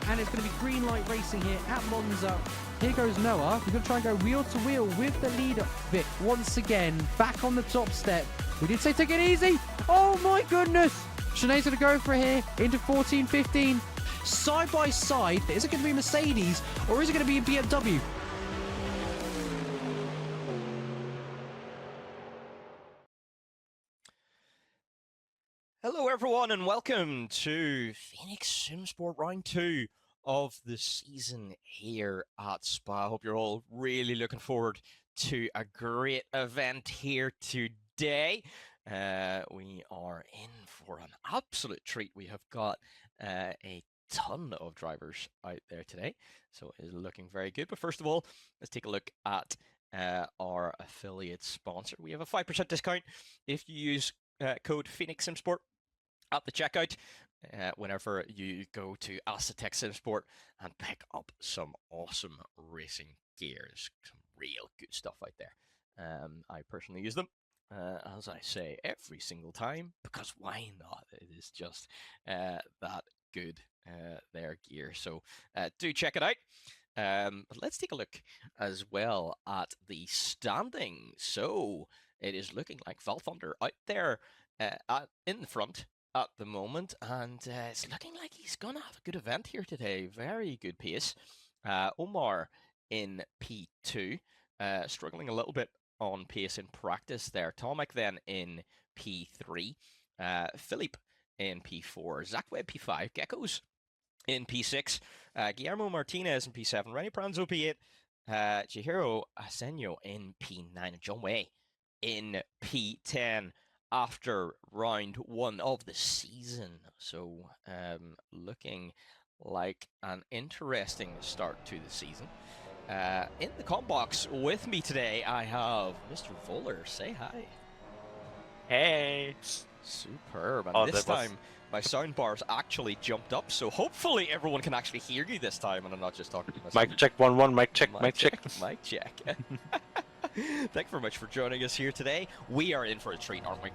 and it's going to be green light racing here at Monza. Here goes Noah. We're going to try and go wheel to wheel with the leader. Vic, once again, back on the top step. We did say take it easy. Oh my goodness. Sinead's going to go for it here into 14, 15. Side by side, is it going to be Mercedes or is it going to be a BMW? Hello everyone and welcome to Phoenix Simsport Round 2 of the season here at Spa. I hope you're all really looking forward to a great event here today. We are in for an absolute treat. We have got a ton of drivers out there today, so it is looking very good. But first of all, let's take a look at our affiliate sponsor. We have a 5% discount if you use code Phoenix Simsport at the checkout whenever you go to Asetek Simsport and pick up some awesome racing gear. There's some real good stuff out there. I personally use them, as I say, every single time, because why not? It is just that good, their gear. So do check it out. But let's take a look as well at the standing. So it is looking like Valthunder out there in the front at the moment, and it's looking like he's gonna have a good event here today. Very good pace. Omar in P2, struggling a little bit on pace in practice there. Tomek then in P3, Philippe in P4, Zach Webb P5, Geckos in P6, Guillermo Martinez in P7, Renny Pranzo P8, Chihiro Asenio in P9, and John Way in P10 after round 1 of the season. So looking like an interesting start to the season. In the comm box with me today, I have Mr. Wohler. Say hi. Hey. Superb. And this time, my sound bars actually jumped up, so hopefully everyone can actually hear you this time, and I'm not just talking to myself. Mic check 1-1, mic check, mic check. Mic check. Thank you very much for joining us here today. We are in for a treat, aren't we?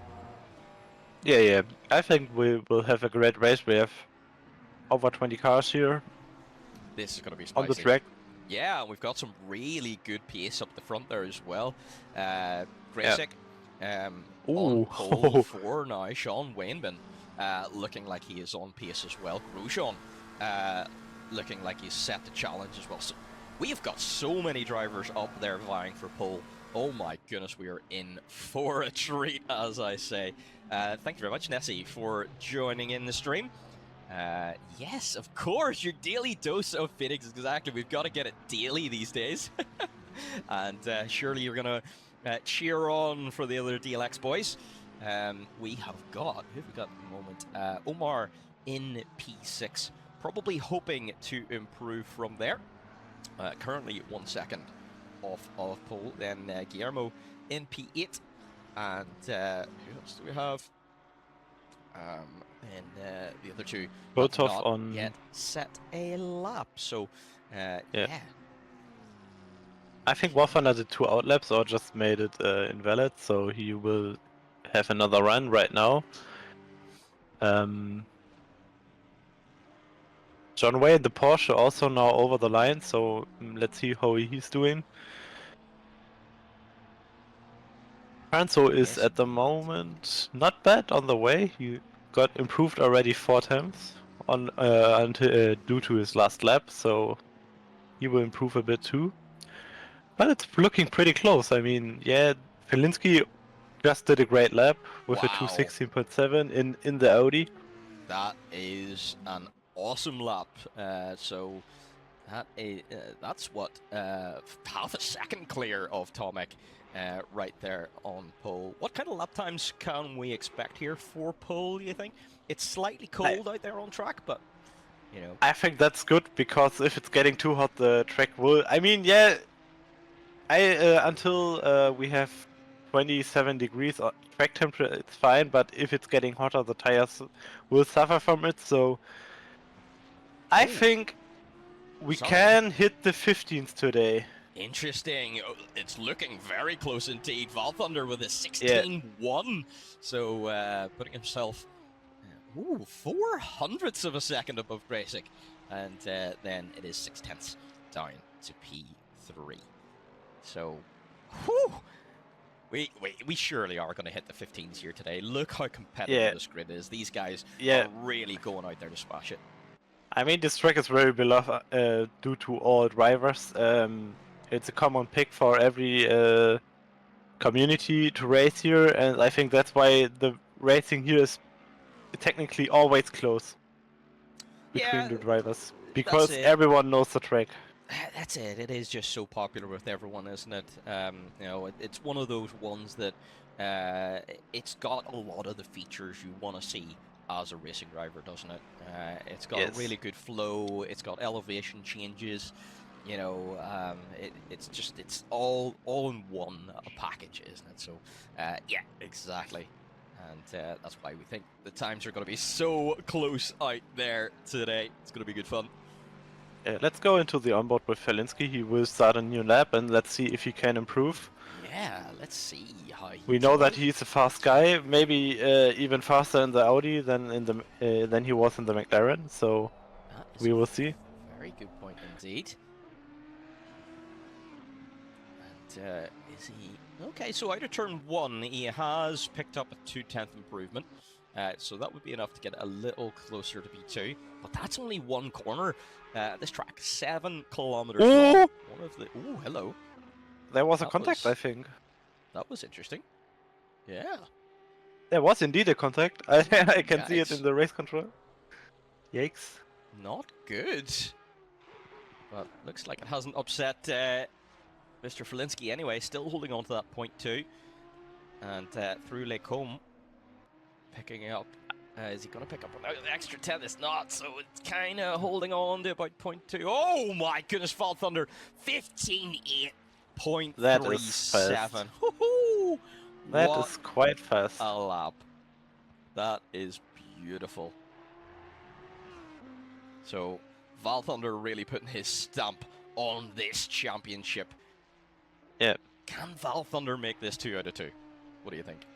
Yeah. I think we will have a great race. We have over 20 cars here. This is going to be spicy. On the track. Yeah, we've got some really good pace up the front there as well. Gracek on pole for now. Sean Wainman looking like he is on pace as well. Grosjean looking like he's set the challenge as well. So we have got so many drivers up there vying for pole. Oh my goodness, we are in for a treat, as I say. Thank you very much, Nessie, for joining in the stream. Yes, of course, your daily dose of Phoenix. Exactly, we've got to get it daily these days. And surely you're going to cheer on for the other DLX boys. We have got, who have we got at the moment? Omar in P6, probably hoping to improve from there. Currently 1 second off of pole. Then Guillermo in P8. And who else do we have? And the other two both have off not on yet set a lap. So yeah. I think Waffan did 2 outlaps or just made it invalid, so he will have another run right now. John Way in the Porsche also now over the line, so let's see how he's doing. Pranzo is at the moment not bad on the way. He got improved already 4 times on due to his last lap, so he will improve a bit too. But it's looking pretty close. I mean, yeah, Felinski just did a great lap with a 2:16.7 in the Audi. That is an awesome lap. So that's what half a second clear of Tomek right there on pole. What kind of lap times can we expect here for pole, do you think? It's slightly cold out there on track, but you know. I think that's good, because if it's getting too hot, the track will... I mean, yeah, until we have 27 degrees track temperature, it's fine, but if it's getting hotter, the tires will suffer from it, so I think we can hit the 15s today. Interesting. It's looking very close indeed. Valthunder with a 16-1. So putting himself 4 hundredths of a second above Gracek. and then it is 6/10 down to P3. So, whew, we surely are going to hit the 15s here today. Look how competitive this grid is. These guys are really going out there to smash it. I mean, this track is very beloved due to all drivers. It's a common pick for every community to race here, and I think that's why the racing here is technically always close between the drivers, because everyone knows the track. That's it. It is just so popular with everyone, isn't it? You know, it's one of those ones that it's got a lot of the features you want to see as a racing driver, doesn't it? It's got a really good flow. It's got elevation changes. You know, it's all in one package, isn't it? So, yeah, exactly. And that's why we think the times are going to be so close out there today. It's going to be good fun. Let's go into the onboard with Felinski. He will start a new lap, and let's see if he can improve. Yeah, let's see how we know that he's a fast guy, maybe even faster in the Audi than in the than he was in the McLaren. So we will see. Very good point indeed. And is he okay? So out of turn 1, he has picked up a 0.2 improvement. So that would be enough to get a little closer to P2. But that's only one corner. This track, 7 kilometers long. One of the hello. There was a contact, I think. That was interesting. Yeah. There was indeed a contact. I can see it in the race control. Yikes. Not good. But looks like it hasn't upset Mr. Felinski anyway. Still holding on to that 0.2. And through Lecombe, picking up. Is he going to pick up another extra 10? It's not, so it's kind of holding on to about 0.2. Oh my goodness, Fall Thunder. 15.8.37. That is fast. That is quite fast. A lap. That is beautiful. So, Val Thunder really putting his stamp on this championship. Yeah. Can Val Thunder make this 2 out of 2? What do you think?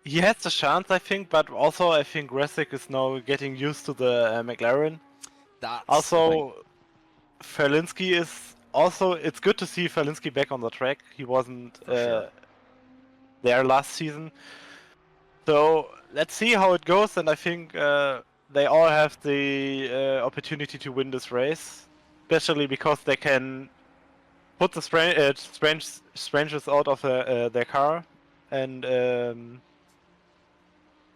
He has a chance, I think, but also I think Resick is now getting used to the McLaren. That's also, Felinski is also. It's good to see Felinski back on the track. He wasn't there last season. So let's see how it goes, and I think they all have the opportunity to win this race, especially because they can put the stranges out of their car and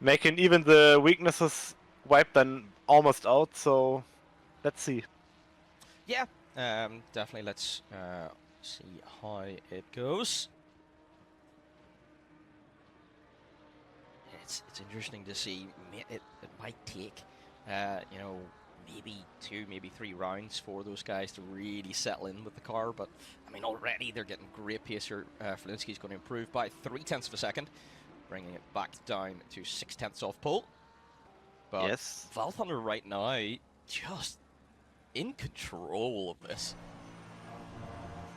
making even the weaknesses wipe them almost out. So let's see. Yeah, definitely. Let's see how it goes. It's interesting to see. It might take, you know, maybe 2, maybe 3 rounds for those guys to really settle in with the car. But I mean, already they're getting great pace here. Felinski's going to improve by 0.3 of a second, bringing it back down to 0.6 off pole. But yes, Val Thunder right now just in control of this.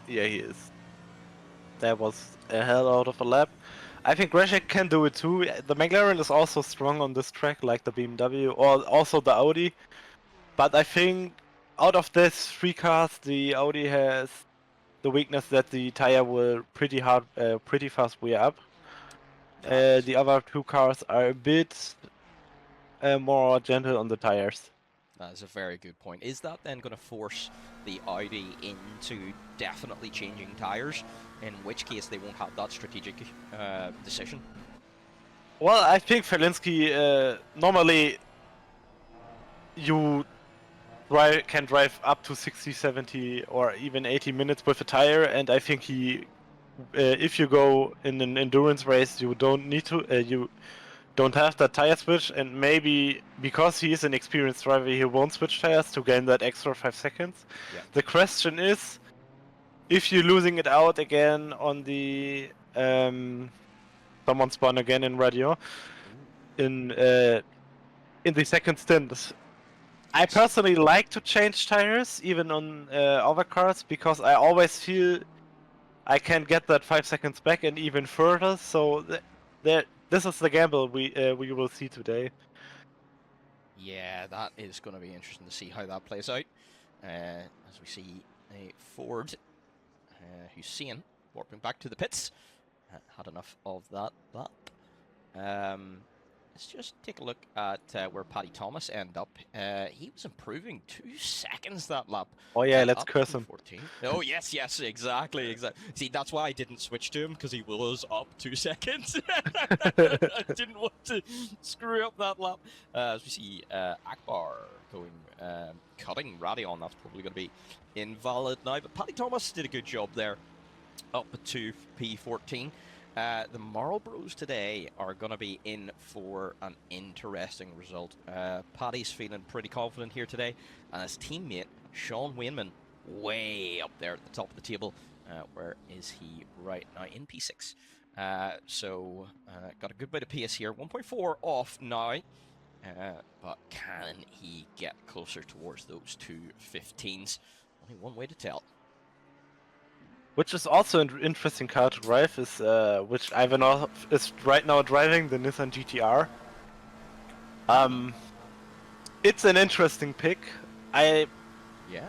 Yeah, he is. That was a hell out of a lap. I think Greshek can do it too. The McLaren is also strong on this track, like the BMW or also the Audi. But I think out of these 3 cars, the Audi has the weakness that the tire will pretty fast wear up. The other 2 cars are a bit more gentle on the tires. That's a very good point. Is that then going to force the Audi into definitely changing tires, in which case they won't have that strategic decision? Well, I think Felinski, normally you can drive up to 60, 70 or even 80 minutes with a tire, and I think he, if you go in an endurance race, you don't need to, you don't have that tire switch, and maybe because he is an experienced driver, he won't switch tires to gain that extra 5 seconds. Yeah. The question is, if you're losing it out again on the someone spawn again in radio in the second stint. I personally like to change tires even on other cars because I always feel I can get that 5 seconds back and even further. So this is the gamble we will see today. Yeah, that is going to be interesting to see how that plays out. As we see a Ford Hussein warping back to the pits. Had enough of that lap. Let's just take a look at where Paddy Thomas ended up. He was improving 2 seconds that lap. Oh yeah, let's up curse to him. 14. Oh yes, yes, exactly. See, that's why I didn't switch to him, because he was up 2 seconds. I didn't want to screw up that lap. As we see Akbar going, cutting Radion, that's probably going to be invalid now. But Paddy Thomas did a good job there, up to P14. The Marlboros today are going to be in for an interesting result. Paddy's feeling pretty confident here today, and his teammate, Sean Wainman, way up there at the top of the table. Where is he right now? In P6. So, got a good bit of pace here. 1.4 off now. But can he get closer towards those 2:15s? Only one way to tell. Which is also an interesting car to drive, is which Ivanov is right now driving, the Nissan GTR. It's an interesting pick. Yeah.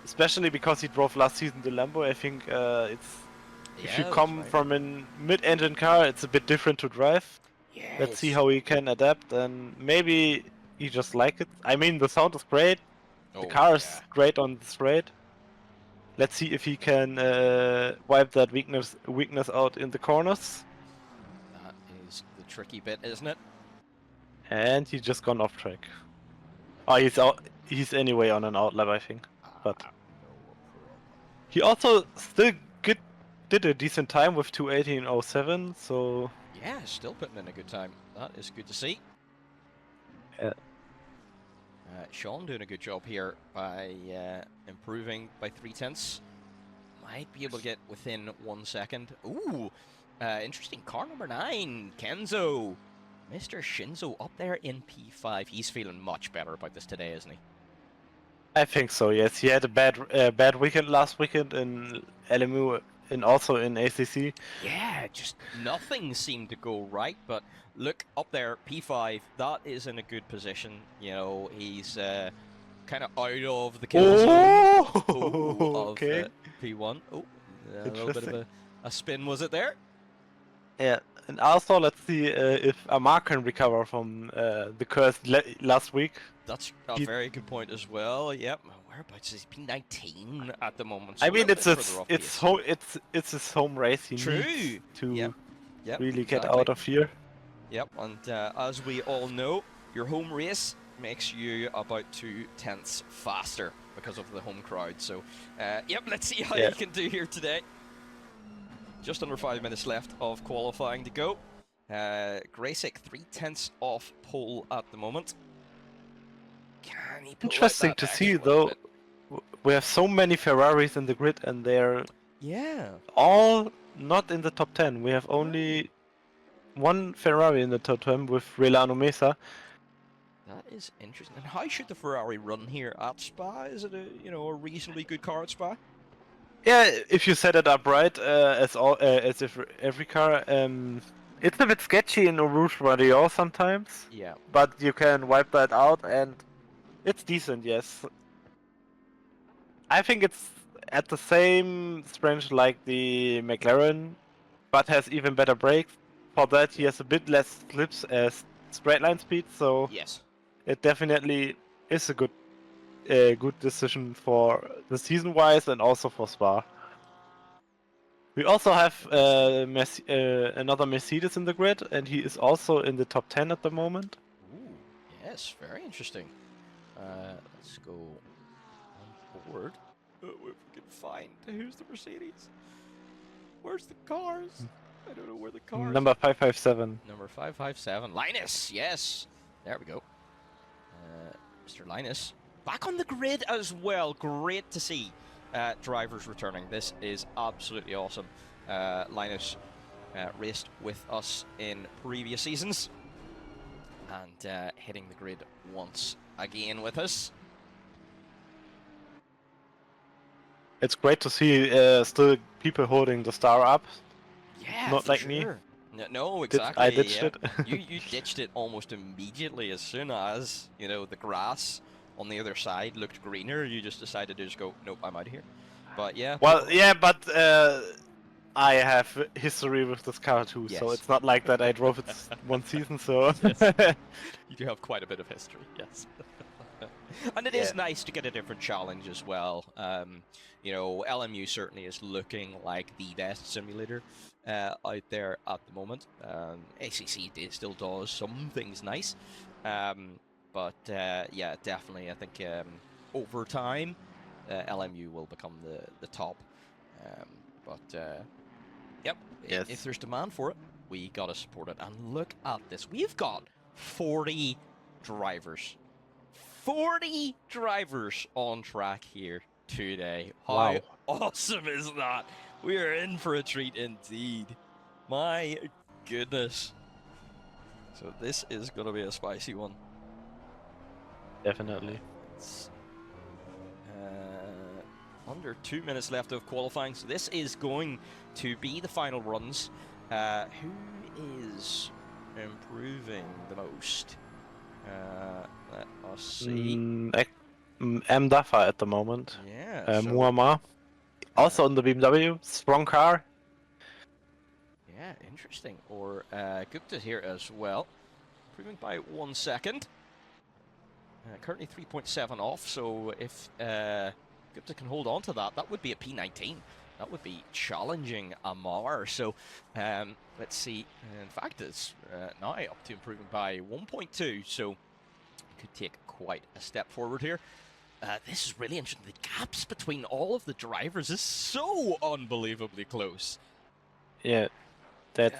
Especially because he drove last season the Lambo. I think if you Yeah, come from a mid-engine car, it's a bit different to drive. Yeah. Let's see how he can adapt, and maybe he just like it. I mean, the sound is great. The car is great on the straight. Let's see if he can wipe that weakness out in the corners. That is the tricky bit, isn't it? And he's just gone off track. Oh, he's out. He's anyway on an outlap, I think. But he also still did a decent time with 2:18.07. So yeah, still putting in a good time. That is good to see. Yeah. Sean doing a good job here by improving by 0.3. Might be able to get within 1 second. Ooh, interesting. Car number 9, Kenzo. Mr. Shinzo up there in P5. He's feeling much better about this today, isn't he? I think so. Yes, he had a bad weekend last weekend in LMU and also in ACC. Yeah, just nothing seemed to go right. But look up there, P5. That is in a good position. You know, he's kind of out of the kill zone. Okay. Of P1. Oh, a little bit of a spin, was it there? Yeah, and also let's see if Amar can recover from the curse last week. That's a very good point as well. Yep. Whereabouts is he? P19 at the moment. So I mean, it's his home race. He needs to really get out of here. Yep. And as we all know, your home race makes you about 0.2 faster because of the home crowd. So, yep. Let's see how you can do here today. Just under 5 minutes left of qualifying to go. Gracek 0.3 off pole at the moment. Can he pull Interesting to see though. We have so many Ferraris in the grid, and they're all not in the top 10. We have only one Ferrari in the top 10 with Relano Mesa. That is interesting. And how should the Ferrari run here at Spa? Is it a reasonably good car at Spa? Yeah, if you set it up right, as if every car, it's a bit sketchy in Rouge Radio sometimes. Yeah. But you can wipe that out, and it's decent. Yes. I think it's at the same strength like the McLaren, but has even better brakes. For that, he has a bit less slips as straight line speed, so yes, it definitely is a good decision for the season-wise and also for Spa. We also have another Mercedes in the grid, and he is also in the top 10 at the moment. Ooh, yes, very interesting. Let's go on board. If we can find who's the Mercedes. Where's the cars? I don't know where the cars. Number 557. Number 557. Linus, yes. There we go. Mr. Linus back on the grid as well. Great to see drivers returning. This is absolutely awesome. Linus raced with us in previous seasons and hitting the grid once again with us. It's great to see still people holding the star up. Yeah, not like sure. me. No, exactly. I ditched it. You ditched it almost immediately as soon as, you know, the grass on the other side looked greener. You just decided to just go, nope, I'm out of here. But yeah. Well, yeah, but I have history with this car too, so Yes. it's not like that I drove it one season, so... Yes. You do have quite a bit of history, yes. And it is Yeah. nice to get a different challenge as well. You know, LMU certainly is looking like the best simulator out there at the moment. ACC still does some things nice. But yeah, definitely, I think over time, LMU will become the top. Yep, Yes. if there's demand for it, we gotta support it. And look at this. We've got 40 drivers. 40 drivers on track here today. How Wow. awesome is that? We are in for a treat indeed. My goodness. So this is going to be a spicy one. Definitely. It's, under 2 minutes left of qualifying, so this is going to be the final runs. Who is improving the most? Let us see. M. Duffer at the moment. Yeah. Muammar. Also on the BMW. Strong car. Yeah, interesting. Or Gupta here as well. Improving by 1 second. Currently 3.7 off, so if Gupta can hold on to that, that would be a P19. That would be challenging Amar. So let's see. In fact, it's now up to improving by 1.2, so could take quite a step forward here. This is really interesting. The gaps between all of the drivers is so unbelievably close. Yeah, that.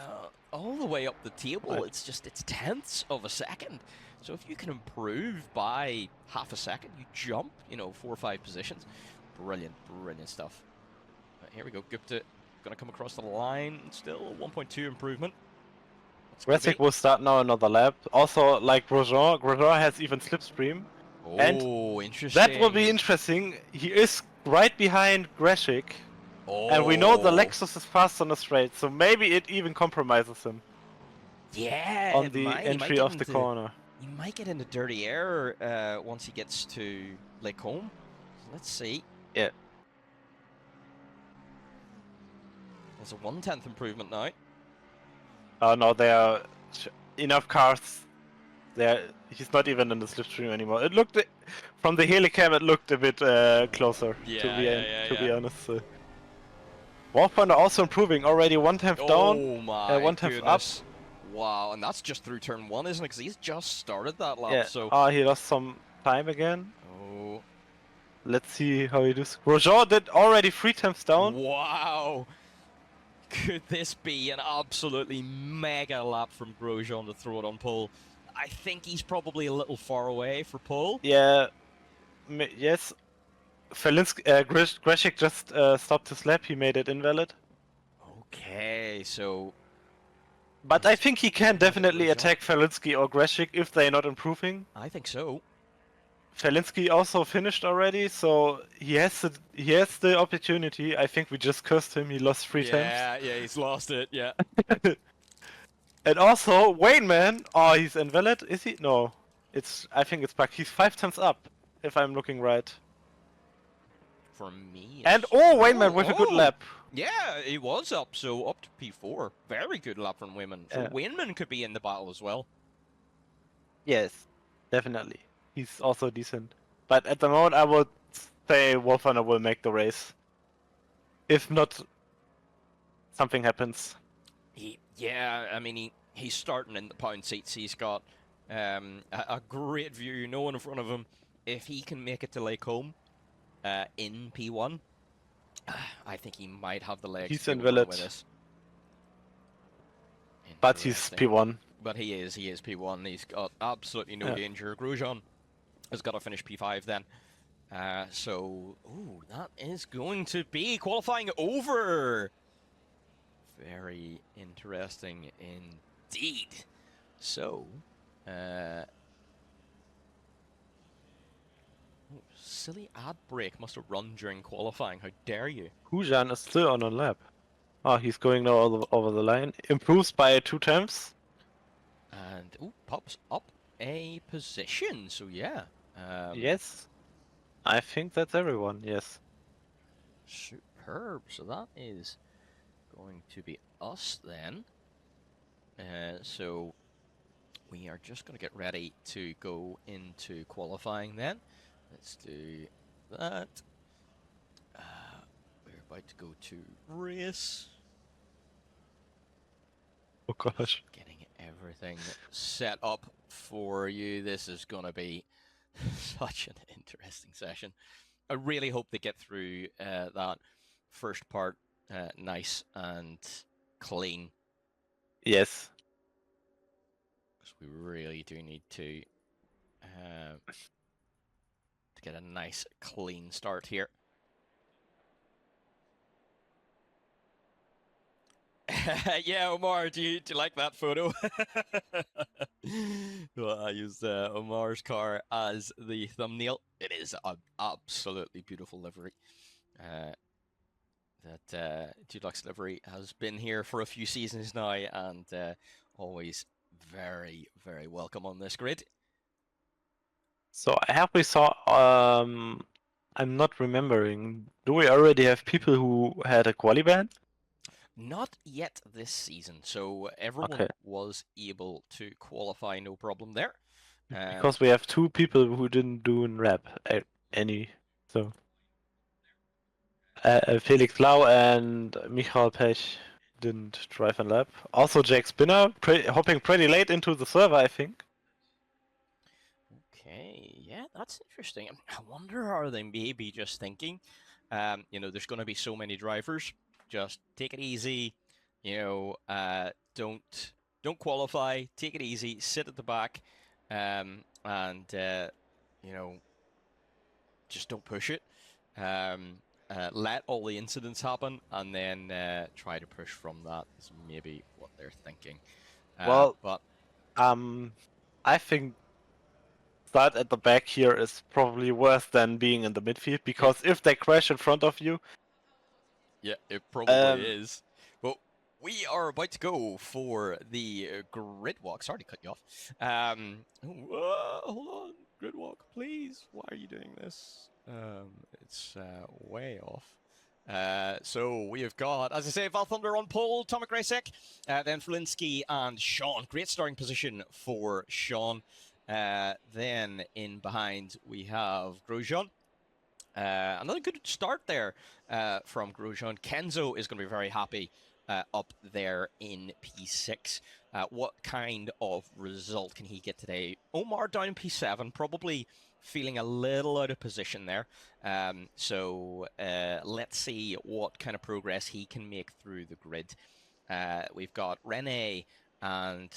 All the way up the table, Right. it's tenths of a second. So if you can improve by half a second, you jump, you know, 4 or 5 positions. Brilliant, brilliant stuff. Here we go. Gupta gonna come across the line. Still 1.2 improvement. Resic will start now another lap. Also, like Grosjean has even slipstream. Oh, And interesting. that will be interesting. He is right behind Greshik. And we know the Lexus is fast on the straight, so maybe it even compromises him. Yeah, on it the might. entry of the corner. He might get into dirty air once he gets to Lake Home. Let's see. Yeah. There's a 1/10 improvement now. Oh no, there are enough cars. He's not even in the slipstream anymore. It looked, from the helicam, it looked a bit closer. To be honest. Warponder also improving already 1/10 down. Oh my 1/10 goodness. Wow, and that's just through turn 1, isn't it? Because he's just started that lap. Yeah. So. He lost some time again. Oh. Let's see how he does. Grosjean did already 3/10 down. Wow. Could this be an absolutely mega lap from Grosjean to throw it on pole? I think he's probably a little far away for pole. Yeah. Yes. Greshik just stopped his lap. He made it invalid. Okay, so. But I think he can definitely attack Felinski or Greshik if they're not improving. I think so. Felinski also finished already, so he has the opportunity. I think we just cursed him. He lost 3 times. Yeah, he's lost it. Yeah. And also Wayne Man. Oh, he's invalid. Is he? No. I think it's back. He's 5 times up, if I'm looking right. For me. And Wayne Man with a good lap. Yeah, he was up, so up to P4. Very good lap from Wayman. So Wayman could be in the battle as well. Yes, definitely. He's also decent. But at the moment, I would say Wolfhunter will make the race. If not, something happens. I mean, he's starting in the pound seats. He's got a great view, no one in front of him. If he can make it to Lake Home in P1, I think he might have the legs. He's to invalid. with us. But he's P1. But he is P1. He's got absolutely no danger. Grosjean has got to finish P5 then. So, that is going to be qualifying over. Very interesting indeed. So, silly ad break must have run during qualifying. How dare you? Hujan is still on a lap. Oh, he's going now over the line. Improves by 2 times. And ooh, pops up a position. So yeah, Yes. I think that's everyone, yes. superb. So that is going to be us then. So we are just going to get ready to go into qualifying then. Let's do that. We're about to go to race. Oh gosh. Getting everything set up for you. This is going to be such an interesting session. I really hope they get through that first part nice and clean. Yes. Because we really do need to get a nice clean start here. Yeah, Omar, do you like that photo? Well, I used Omar's car as the thumbnail. It is an absolutely beautiful livery. That Dudlux livery has been here for a few seasons now, and always very, very welcome on this grid. So I have we saw I'm not remembering. Do we already have people who had a quali ban? Not yet this season, so everyone Okay. was able to qualify, no problem there. Because we have 2 people who didn't do in rap any. So Felix Lau and Michael Pech didn't drive in lap. Also Jack Spinner hopping pretty late into the server, I think. Okay, yeah, that's interesting. I wonder, are they maybe just thinking, there's going to be so many drivers, just take it easy, don't qualify, take it easy, sit at the back, and just don't push it. Let all the incidents happen, and then try to push from that. Is maybe what they're thinking. Well, but I think start at the back here is probably worse than being in the midfield, because if they crash in front of you, yeah, it probably is. But we are about to go for the grid walk. Sorry to cut you off. Hold on, grid walk, please. Why are you doing this? It's way off. So we have got, as I say, Val Thunder on pole, Tomek Rasek, then Flinsky and Sean. Great starting position for Sean. Then in behind we have Grosjean. Another good start there from Grosjean. Kenzo is going to be very happy up there in P6. What kind of result can he get today? Omar down in P7, probably feeling a little out of position there. So let's see what kind of progress he can make through the grid. We've got Rene and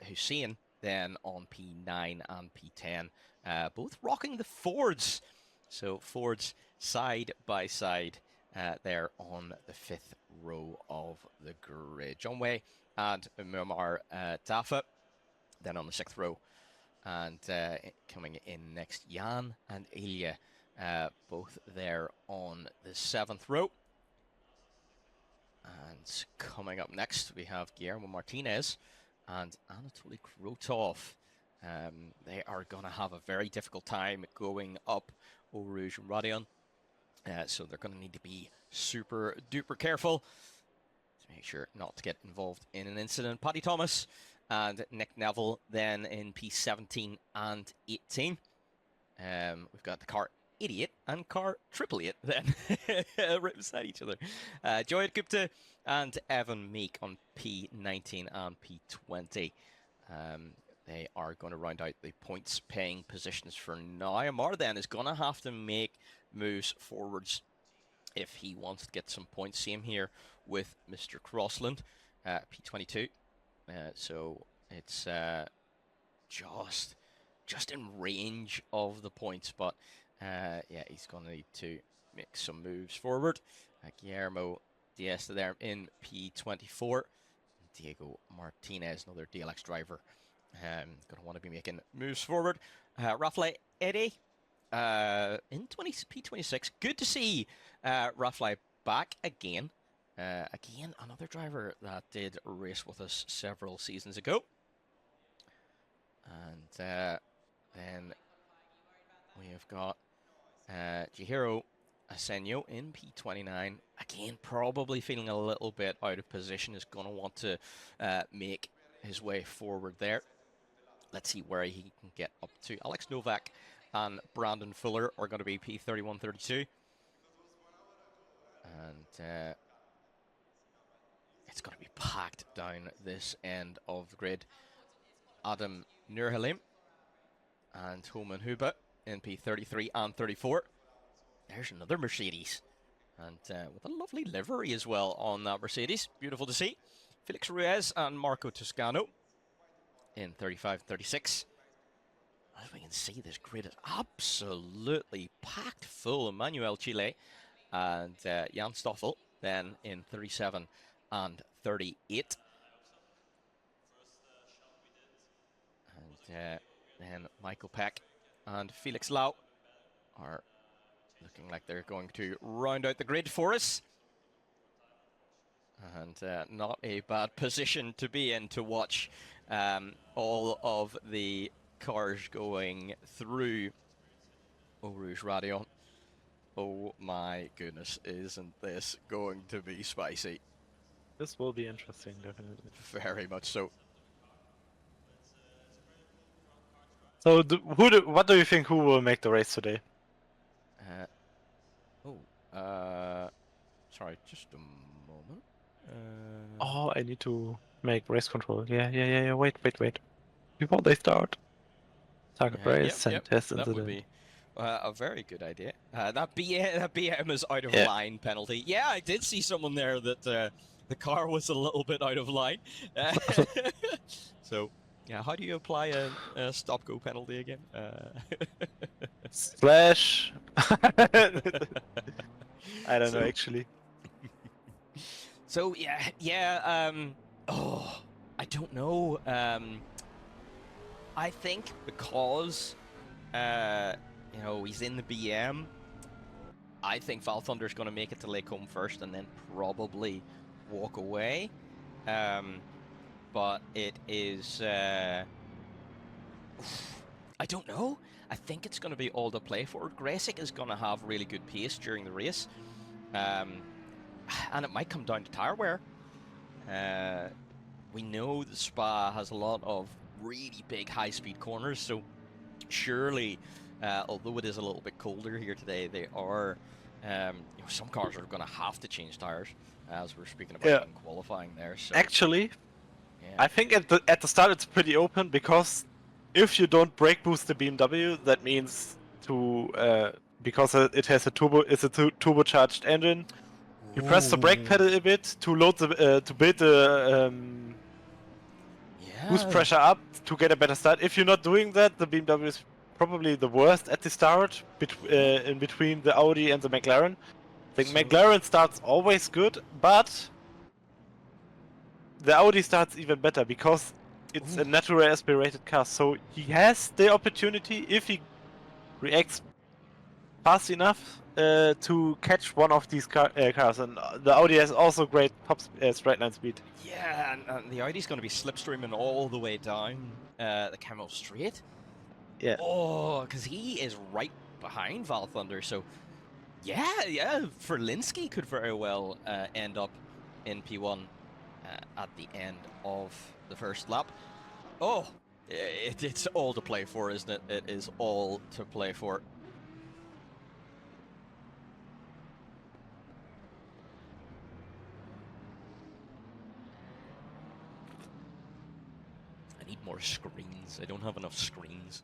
Hussein then on P9 and P10, both rocking the Fords. So Fords side by side there on the 5th row of the grid. John Way and Muammar Tafa then on the 6th row. And coming in next, Jan and Ilya, both there on the 7th row. And coming up next, we have Guillermo Martinez and Anatoly Krotov. They are going to have a very difficult time going up Eau Rouge and Radion. So they're going to need to be super duper careful to make sure not to get involved in an incident. Paddy Thomas and Nick Neville then in P17 and 18. We've got the car Idiot and car Triple 8 then right beside each other. Joyed Gupta and Evan Meek on P19 and P20. They are going to round out the points paying positions for now. Amar then is going to have to make moves forwards if he wants to get some points. Same here with Mr. Crossland, P22. So it's just in range of the points, but yeah, he's going to need to make some moves forward. Guillermo Diaz there in P24. Diego Martinez, another DLX driver, going to want to be making moves forward. Rafael Eddy in P26. Good to see Rafael back again. Again, another driver that did race with us several seasons ago. And then we have got Chihiro Asenyo in P29. Again, probably feeling a little bit out of position. Is going to want to make his way forward there. Let's see where he can get up to. Alex Novak and Brandon Fuller are going to be P31, 32. And it's going to be packed down this end of the grid. Adam Nurhalim and Homan Huba in P33 and 34. There's another Mercedes. And with a lovely livery as well on that Mercedes. Beautiful to see. Felix Ruiz and Marco Toscano in 35 36. As we can see, this grid is absolutely packed full. Emmanuel Chile and Jan Stoffel then in 37 and 38. And then Michael Peck and Felix Lau are looking like they're going to round out the grid for us. And not a bad position to be in to watch all of the cars going through Eau Rouge Radion. Oh my goodness, isn't this going to be spicy? This will be interesting, definitely. Very much so. So, what do you think who will make the race today? Sorry, just a moment. Oh, I need to make race control. Yeah. Wait. Before they start. Target race and test that incident. would be a very good idea. That BM is out of line penalty. Yeah, I did see someone there that the car was a little bit out of line. So, yeah, how do you apply a stop-go penalty again? Slash. I don't know actually. So oh, I don't know. I think because you know, he's in the BM, I think Val Thunder's going to make it to Lake Home first and then probably walk away. But it is I don't know. I think it's going to be all to play for. Gresick is going to have really good pace during the race. And it might come down to tire wear. We know the Spa has a lot of really big high-speed corners, so surely, although it is a little bit colder here today, they are, you know, some cars are going to have to change tires, as we're speaking about in qualifying there. So, actually, I think at the start it's pretty open, because if you don't brake boost the BMW, that means because it has a turbocharged engine. You press the brake pedal a bit to load the to build the boost pressure up to get a better start. If you're not doing that, the BMW is probably the worst at the start in between the Audi and the McLaren. The McLaren starts always good, but the Audi starts even better because it's a naturally aspirated car. So he has the opportunity, if he reacts fast enough, to catch one of these cars, and the Audi has also great top straight line speed. Yeah, and the Audi's going to be slipstreaming all the way down the Camel Straight. Yeah. Oh, because he is right behind Val Thunder, so yeah, Verlinski could very well end up in P1 at the end of the first lap. Oh, it's all to play for, isn't it? It is all to play for. I need more screens. I don't have enough screens.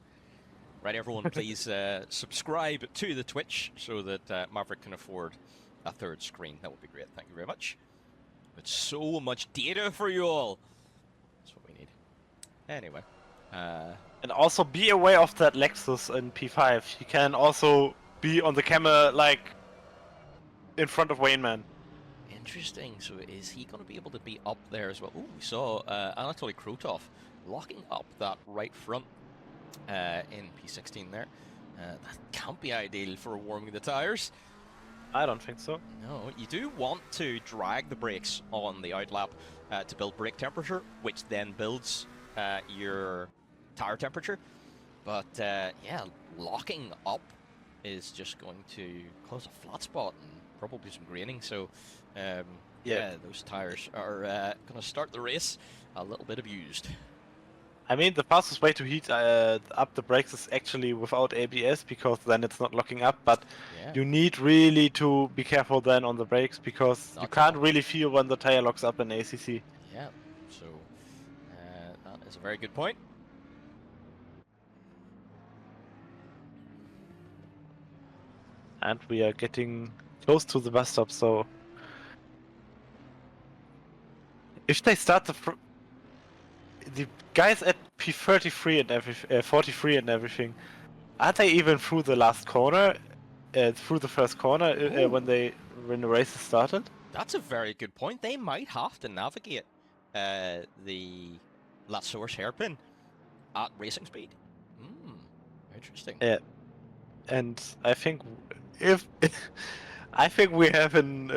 Right, everyone, please subscribe to the Twitch so that Maverick can afford a third screen. That would be great. Thank you very much. But so much data for you all. That's what we need. Anyway. And also be aware of that Lexus in P5. You can also be on the camera, like, in front of Wayneman. Interesting. So is he going to be able to be up there as well? Oh, we saw Anatoly Krotov locking up that right front in P16 there. That can't be ideal for warming the tires. I don't think so. No, you do want to drag the brakes on the outlap to build brake temperature, which then builds your tire temperature. But yeah, locking up is just going to cause a flat spot and probably some graining. So yeah, those tires are going to start the race a little bit abused. I mean, the fastest way to heat up the brakes is actually without ABS, because then it's not locking up, but Yeah. you need really to be careful then on the brakes, because you can't really feel when the tire locks up in ACC. Yeah, so that is a very good point. And we are getting close to the bus stop, so if they start the guys at P33 and everything, 43 and everything, aren't they even through the last corner, through the first corner when the race started? That's a very good point. They might have to navigate the La Source hairpin at racing speed. Interesting. Yeah, and I think if I think we have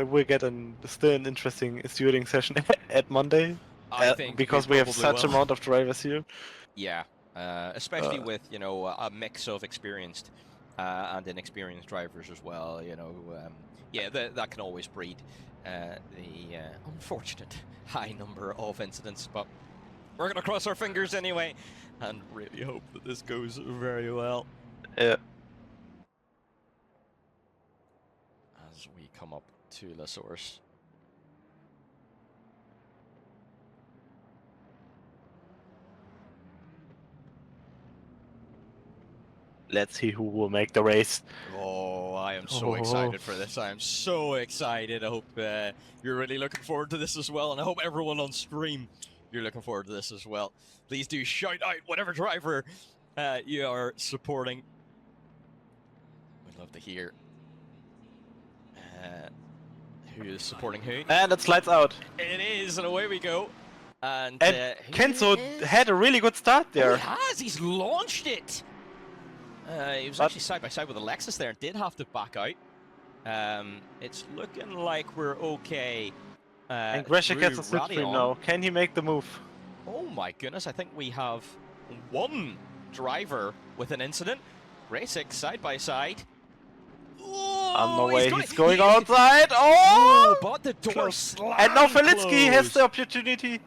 we get still an interesting steering session at Monday. I think because we have such will. amount of drivers here. Yeah, especially with a mix of experienced and inexperienced drivers as well. Yeah, that can always breed the unfortunate high number of incidents. But we're gonna cross our fingers anyway, and really hope that this goes very well. Yeah. As we come up to La Source. Let's see who will make the race. Oh, I am so excited for this. I am so excited. I hope you're really looking forward to this as well, and I hope everyone on stream, you're looking forward to this as well. Please do shout out whatever driver you are supporting. We'd love to hear who is supporting who. And it slides out. It is, and away we go. And Kenzo had a really good start there. Oh, he has. He's launched it. He was actually side by side with Alexis there and did have to back out. It's looking like we're okay. And Gresham gets a slipstream now. Can he make the move? Oh my goodness, I think we have one driver with an incident. Racing side by side. Oh, on the way, he's going outside. Oh! But the door slammed. And now Felicki has the opportunity.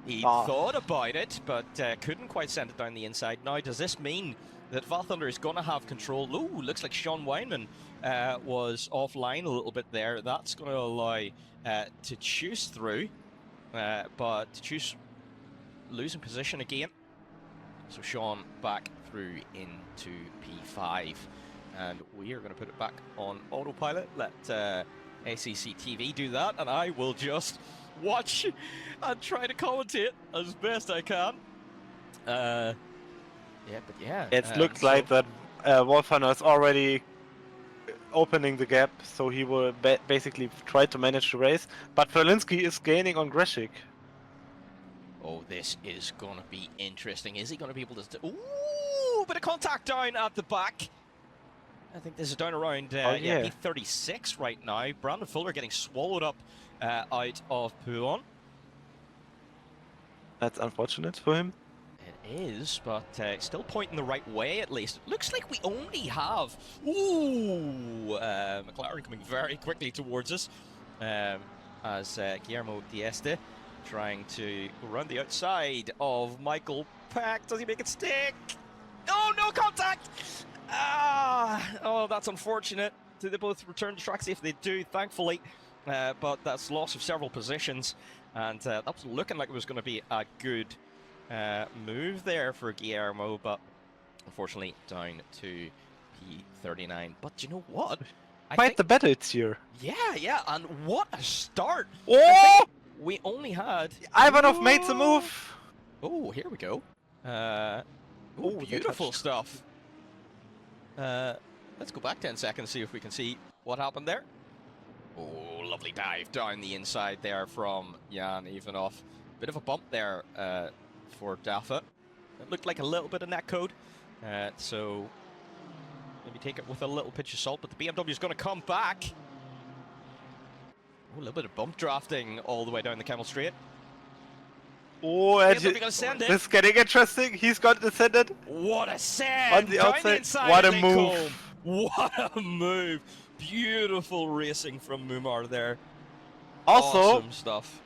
He thought about it, but couldn't quite send it down the inside. Now, does this mean that Valthunder is going to have control? Ooh, looks like Sean Weinman was offline a little bit there. That's going to allow to choose through, but to choose losing position again. So Sean back through into P5. And we are going to put it back on autopilot. Let ACC TV do that, and I will just watch and try to commentate as best I can. It looks like that Wolfhunter is already opening the gap, so he will basically try to manage the race. But Felinski is gaining on Greshik. Oh, this is going to be interesting. Is he going to be able to... Ooh, bit of contact down at the back. I think this is down around P36 right now. Brandon Fuller getting swallowed up out of Poulon. That's unfortunate for him. It is, but still pointing the right way at least. It looks like we only have... Ooh! McLaren coming very quickly towards us as Guillermo Dieste trying to go around the outside of Michael Pack. Does he make it stick? Oh, no contact! Oh, that's unfortunate. Do they both return to track? See if they do, thankfully. But that's loss of several positions. And that was looking like it was going to be a good move there for Guillermo, but unfortunately down to P39. But you know what? Quite the battle it's here. Yeah, and what a start. Oh! We only had... Ivanov made the move. Oh, here we go. Beautiful stuff. Let's go back 10 seconds, see if we can see what happened there. Oh, lovely dive down the inside there from Jan Ivanov. Bit of a bump there for Dafa. It looked like a little bit of netcode. So maybe take it with a little pinch of salt, but the BMW is going to come back. Oh, a little bit of bump drafting all the way down the Camel Straight. Oh, and BMW gonna send it. this is getting interesting. He's got to send it. What a send! On the Down outside. inside What of a Lincoln. move. What a move! Beautiful racing from Mumar there. Also, Awesome stuff.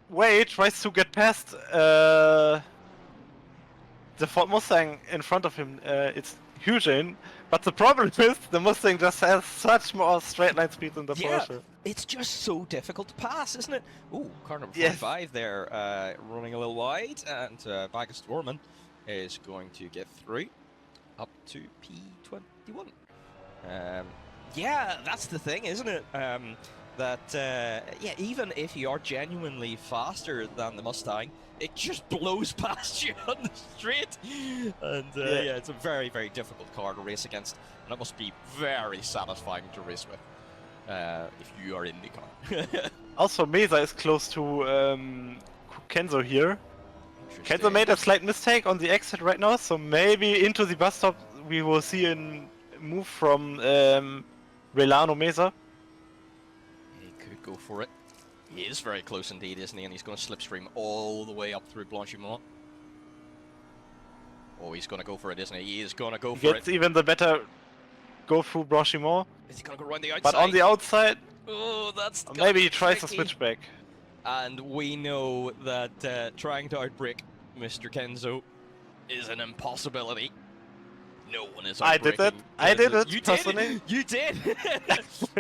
Wei tries to get past the Ford Mustang in front of him. It's huge in, but the problem is the Mustang just has such more straight line speed than the Porsche. It's just so difficult to pass, isn't it? Ooh, car number Yes. 45 there, running a little wide, and Bagus Dorman is going to get through up to P21. Yeah, that's the thing, isn't it? Yeah, even if you are genuinely faster than the Mustang, it just blows past you on the straight. And yeah, it's a very, very difficult car to race against, and it must be very satisfying to race with. If you are in the car. Also, Meza is close to Kenzo here. Kenzo made a slight mistake on the exit right now, so maybe into the bus stop we will see a move from Relano Meza. He could go for it. He is very close indeed, isn't he? And he's going to slipstream all the way up through Blanchimont. Oh, he's going to go for it, isn't he? He is going to go for it. Gets even the better go through Blanchimont. Is he going to go around the outside? But on the outside, oh, that's maybe he tries to tricky. switch back. And we know that trying to outbrake Mr. Kenzo is an impossibility. No one is outbraking I did it. I did it. You personally. did. You did.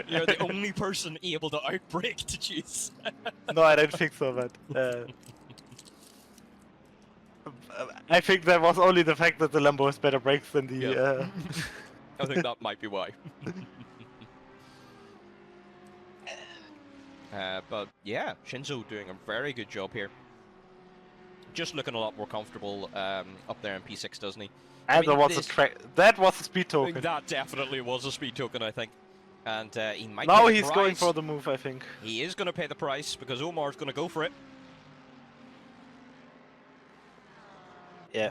You're the only person able to outbrake to choose. No, I don't think so, but I think that was only the fact that the Lambo has better brakes than the. Yeah. I think that might be why. But yeah, Shinzo doing a very good job here. Just looking a lot more comfortable up there in P6, doesn't he? And there was a track. That was a speed token. That definitely was a speed token, I think. And he might. Now pay the he's price. going for the move, I think. He is going to pay the price because Omar's going to go for it. Yeah.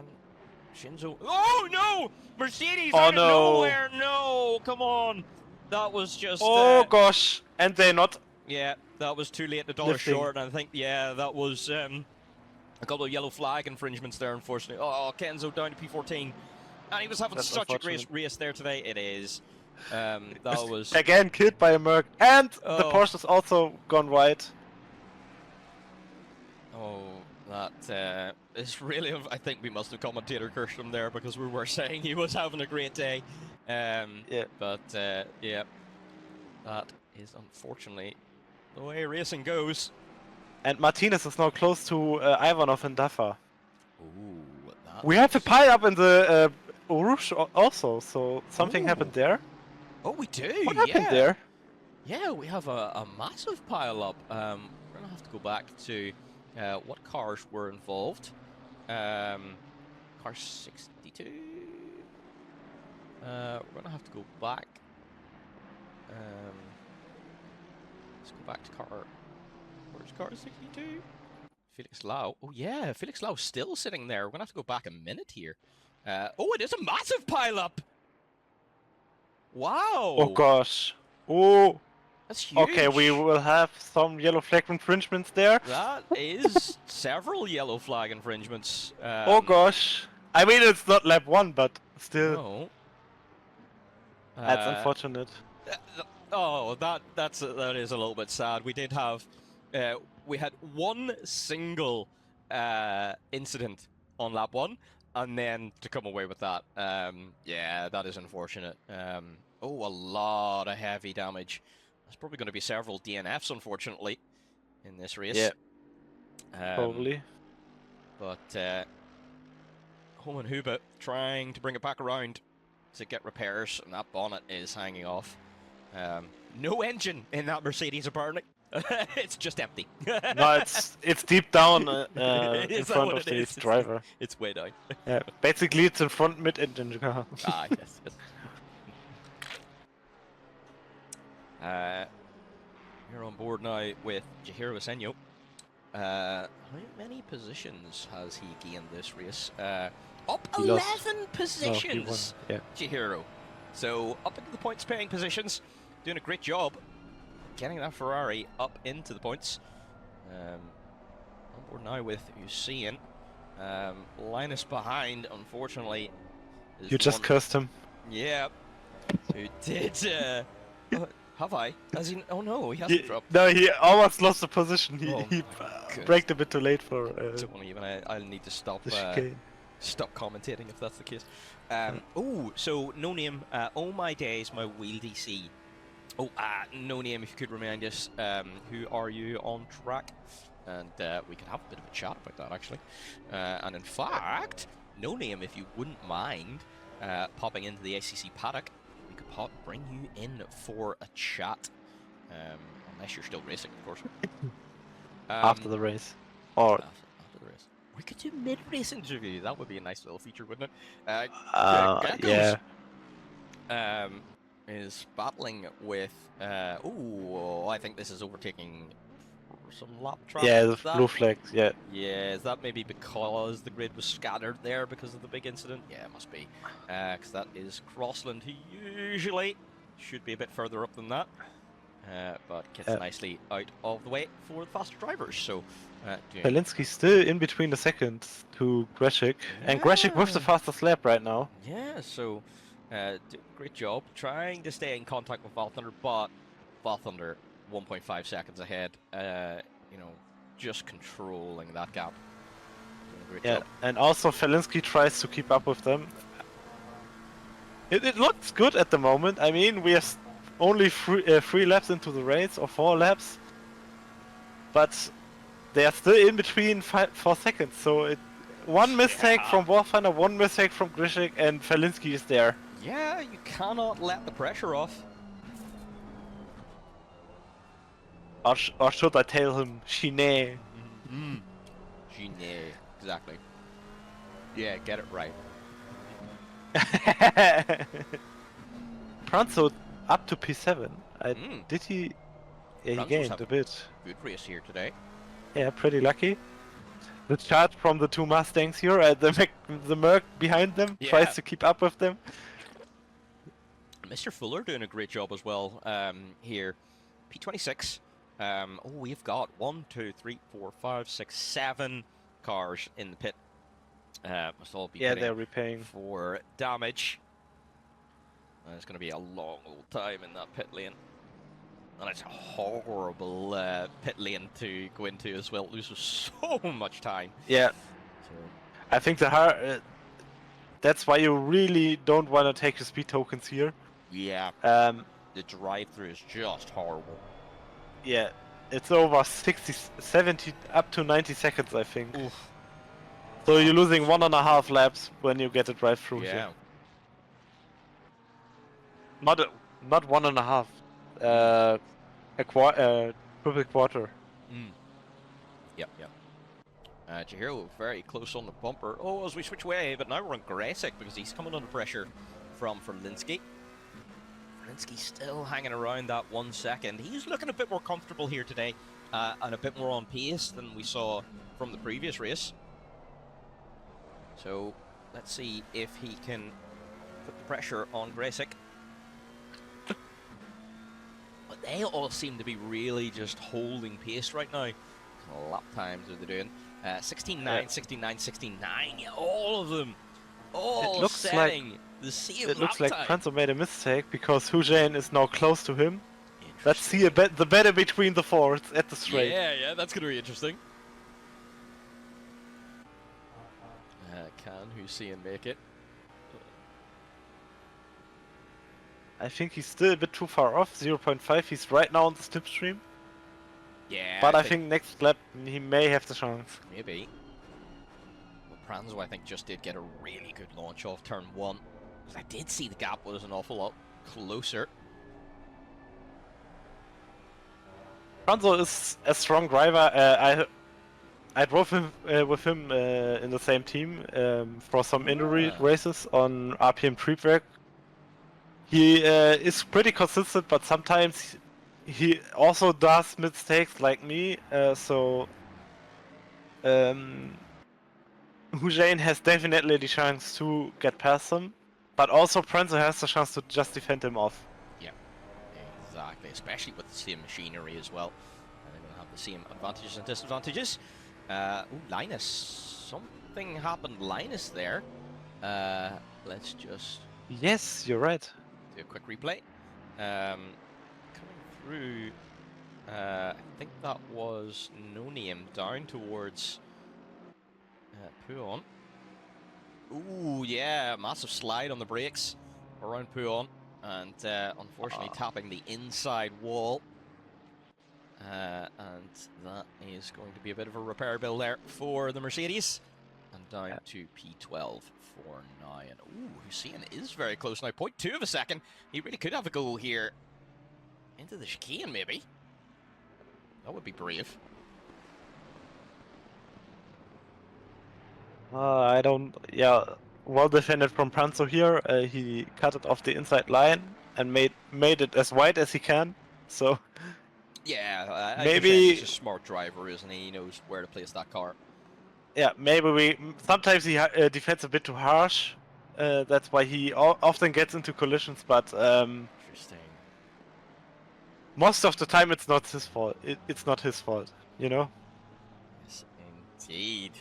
Shinzo. Oh no! Mercedes Oh, out of no. nowhere! No, come on. That was just. Oh gosh! And they're not. Yeah, that was too late. The dollar Lifting. short, and I think that was a couple of yellow flag infringements there. Unfortunately. Oh, Kenzo down to P14, and he was having That's such a great unfortunate. race there today. It is. That was. Again killed by a Merc, and the Oh. Porsche's also gone wide. Oh, that is really. I think we must have commentator cursed him there because we were saying he was having a great day. Yeah. But yeah, that is unfortunately the way racing goes. And Martinez is now close to Ivanov and Dafa. Ooh, We have a pile up in the Urush also, so something Ooh. happened there. Oh, we do. What happened there? Yeah, we have a massive pile up. We're gonna have to go back to what cars were involved. Car 62. We're gonna have to go back. Let's go back to car. Where's car 62? Felix Lau. Oh yeah, Felix Lau's still sitting there. We're gonna have to go back a minute here. Oh, it is a massive pile up. Wow. Oh gosh. Oh. That's huge. Okay, we will have some yellow flag infringements there. That is several yellow flag infringements. Oh gosh. I mean, it's not lap 1, but still. No. That's unfortunate. Oh, that is a little bit sad. We did have, we had one single incident on lap 1, and then to come away with that, yeah, that is unfortunate. Oh, a lot of heavy damage. There's probably going to be several DNFs, unfortunately, in this race. Yeah. Probably. But Homan Huber trying to bring it back around to get repairs, and that bonnet is hanging off. No engine in that Mercedes, apparently. It's just empty. No, it's deep down in Is that front what of it the is? driver. It's way down. Yeah, basically it's in front mid-engine car. Ah, yes. You're on board now with Jihiro Asenyo. How many positions has he gained this race? Up He 11 lost. positions! No, he won. Yeah. Chihiro. So up into the points paying positions, doing a great job getting that Ferrari up into the points. On board now with Usain. Linus behind, unfortunately. You just cursed him. Yeah. Who did, have I? Has he? Oh no, he hasn't dropped. No, he almost lost the position. He, Oh he my braked a bit too late for Don't even, I'll need to stop the chicane. stop commentating if that's the case. Oh, so No Name, oh my days, my wheel DC. Oh, No Name, if you could remind us, who are you on track? And we could have a bit of a chat about that, actually. And in fact, No Name, if you wouldn't mind popping into the ACC paddock, we could bring you in for a chat. Unless you're still racing, of course. After the race. Or after the race. We could do mid-race interview. That would be a nice little feature, wouldn't it? yeah. Is battling with. Oh, I think this is overtaking some lap traffic. Yeah, the blue flags. Yeah. Yeah, is that maybe because the grid was scattered there because of the big incident? Yeah, it must be. Because that is Crossland, who usually should be a bit further up than that. But gets nicely out of the way for the faster drivers. So, Felinski's still in between the seconds to Greshik, and Greshik with the fastest lap right now. Yeah, so great job trying to stay in contact with Valthunder, but Valthunder 1.5 seconds ahead. You know, just controlling that gap. Doing a great job. And also Felinski tries to keep up with them. It looks good at the moment. I mean, we have only three laps into the race, or 4 laps, but they are still in between 4 seconds. So one mistake from Warfinder, one mistake from Grishik, and Felinski is there. Yeah, you cannot let the pressure off. Or should I tell him Chine? Chine, exactly. Yeah, get it right. Pranzo up to P7. Did he? Yeah, he gained a bit. Good race here today. Yeah, pretty lucky. The charge from the 2 Mustangs here, the Merc behind them tries to keep up with them. Mr. Fuller doing a great job as well here. P26. We've got 1, 2, 3, 4, 5, 6, 7 cars in the pit. Must all be they're repaying for damage. It's going to be a long old time in that pit lane. And it's a horrible pit lane to go into as well. It loses so much time. Yeah. So. I think that's why you really don't want to take your speed tokens here. Yeah. The drive-through is just horrible. Yeah. It's over 60, 70, up to 90 seconds, I think. Oof. So you're losing 1.5 laps when you get a drive-through here. Not 1.5. Triple quarter. Yep. Chihiro very close on the bumper. Oh, as we switch away, but now we're on Gresic because he's coming under pressure from Ferlinski. Ferlinski still hanging around that 1 second. He's looking a bit more comfortable here today and a bit more on pace than we saw from the previous race. So let's see if he can put the pressure on Gresic. But they all seem to be really just holding pace right now. What lap times are they doing? 16.9, 16.9, 16.9. Yeah, all of them. All setting the same lap time. It looks like Pranzo made a mistake because Hujain is now close to him. Let's see the battle between the fours at the straight. Yeah, that's going to be interesting. Can Hussein make it? I think he's still a bit too far off, 0.5. He's right now on the slipstream. Yeah. But I think next lap he may have the chance. Maybe. Well, Pranzo, I think, just did get a really good launch off turn 1. Because I did see the gap was an awful lot closer. Pranzo is a strong driver. I drove him with him in the same team for some injury races on RPM Triebwerk. He is pretty consistent, but sometimes he also does mistakes like me. So Hujain has definitely the chance to get past him. But also Pranzo has the chance to just defend him off. Yeah, exactly. Especially with the same machinery as well. And they're going to have the same advantages and disadvantages. Ooh, Linus. Something happened Linus there. Let's just Yes, you're right. do a quick replay. Coming through, I think that was No Name down towards Puon. Ooh, yeah, massive slide on the brakes around Puon, and unfortunately tapping the inside wall. And that is going to be a bit of a repair bill there for the Mercedes. And down to P12 for now. And ooh, Hussein is very close now. 0.2 of a second. He really could have a goal here. Into the chicane, maybe. That would be brave. I don't... Yeah, well defended from Pranzo here. He cut it off the inside line and made it as wide as he can. So... Yeah, maybe he's a smart driver, isn't he? He knows where to place that car. Yeah, maybe sometimes he defends a bit too harsh. That's why he often gets into collisions. But Interesting. most of the time, it's not his fault. It's not his fault, you know. Yes, indeed.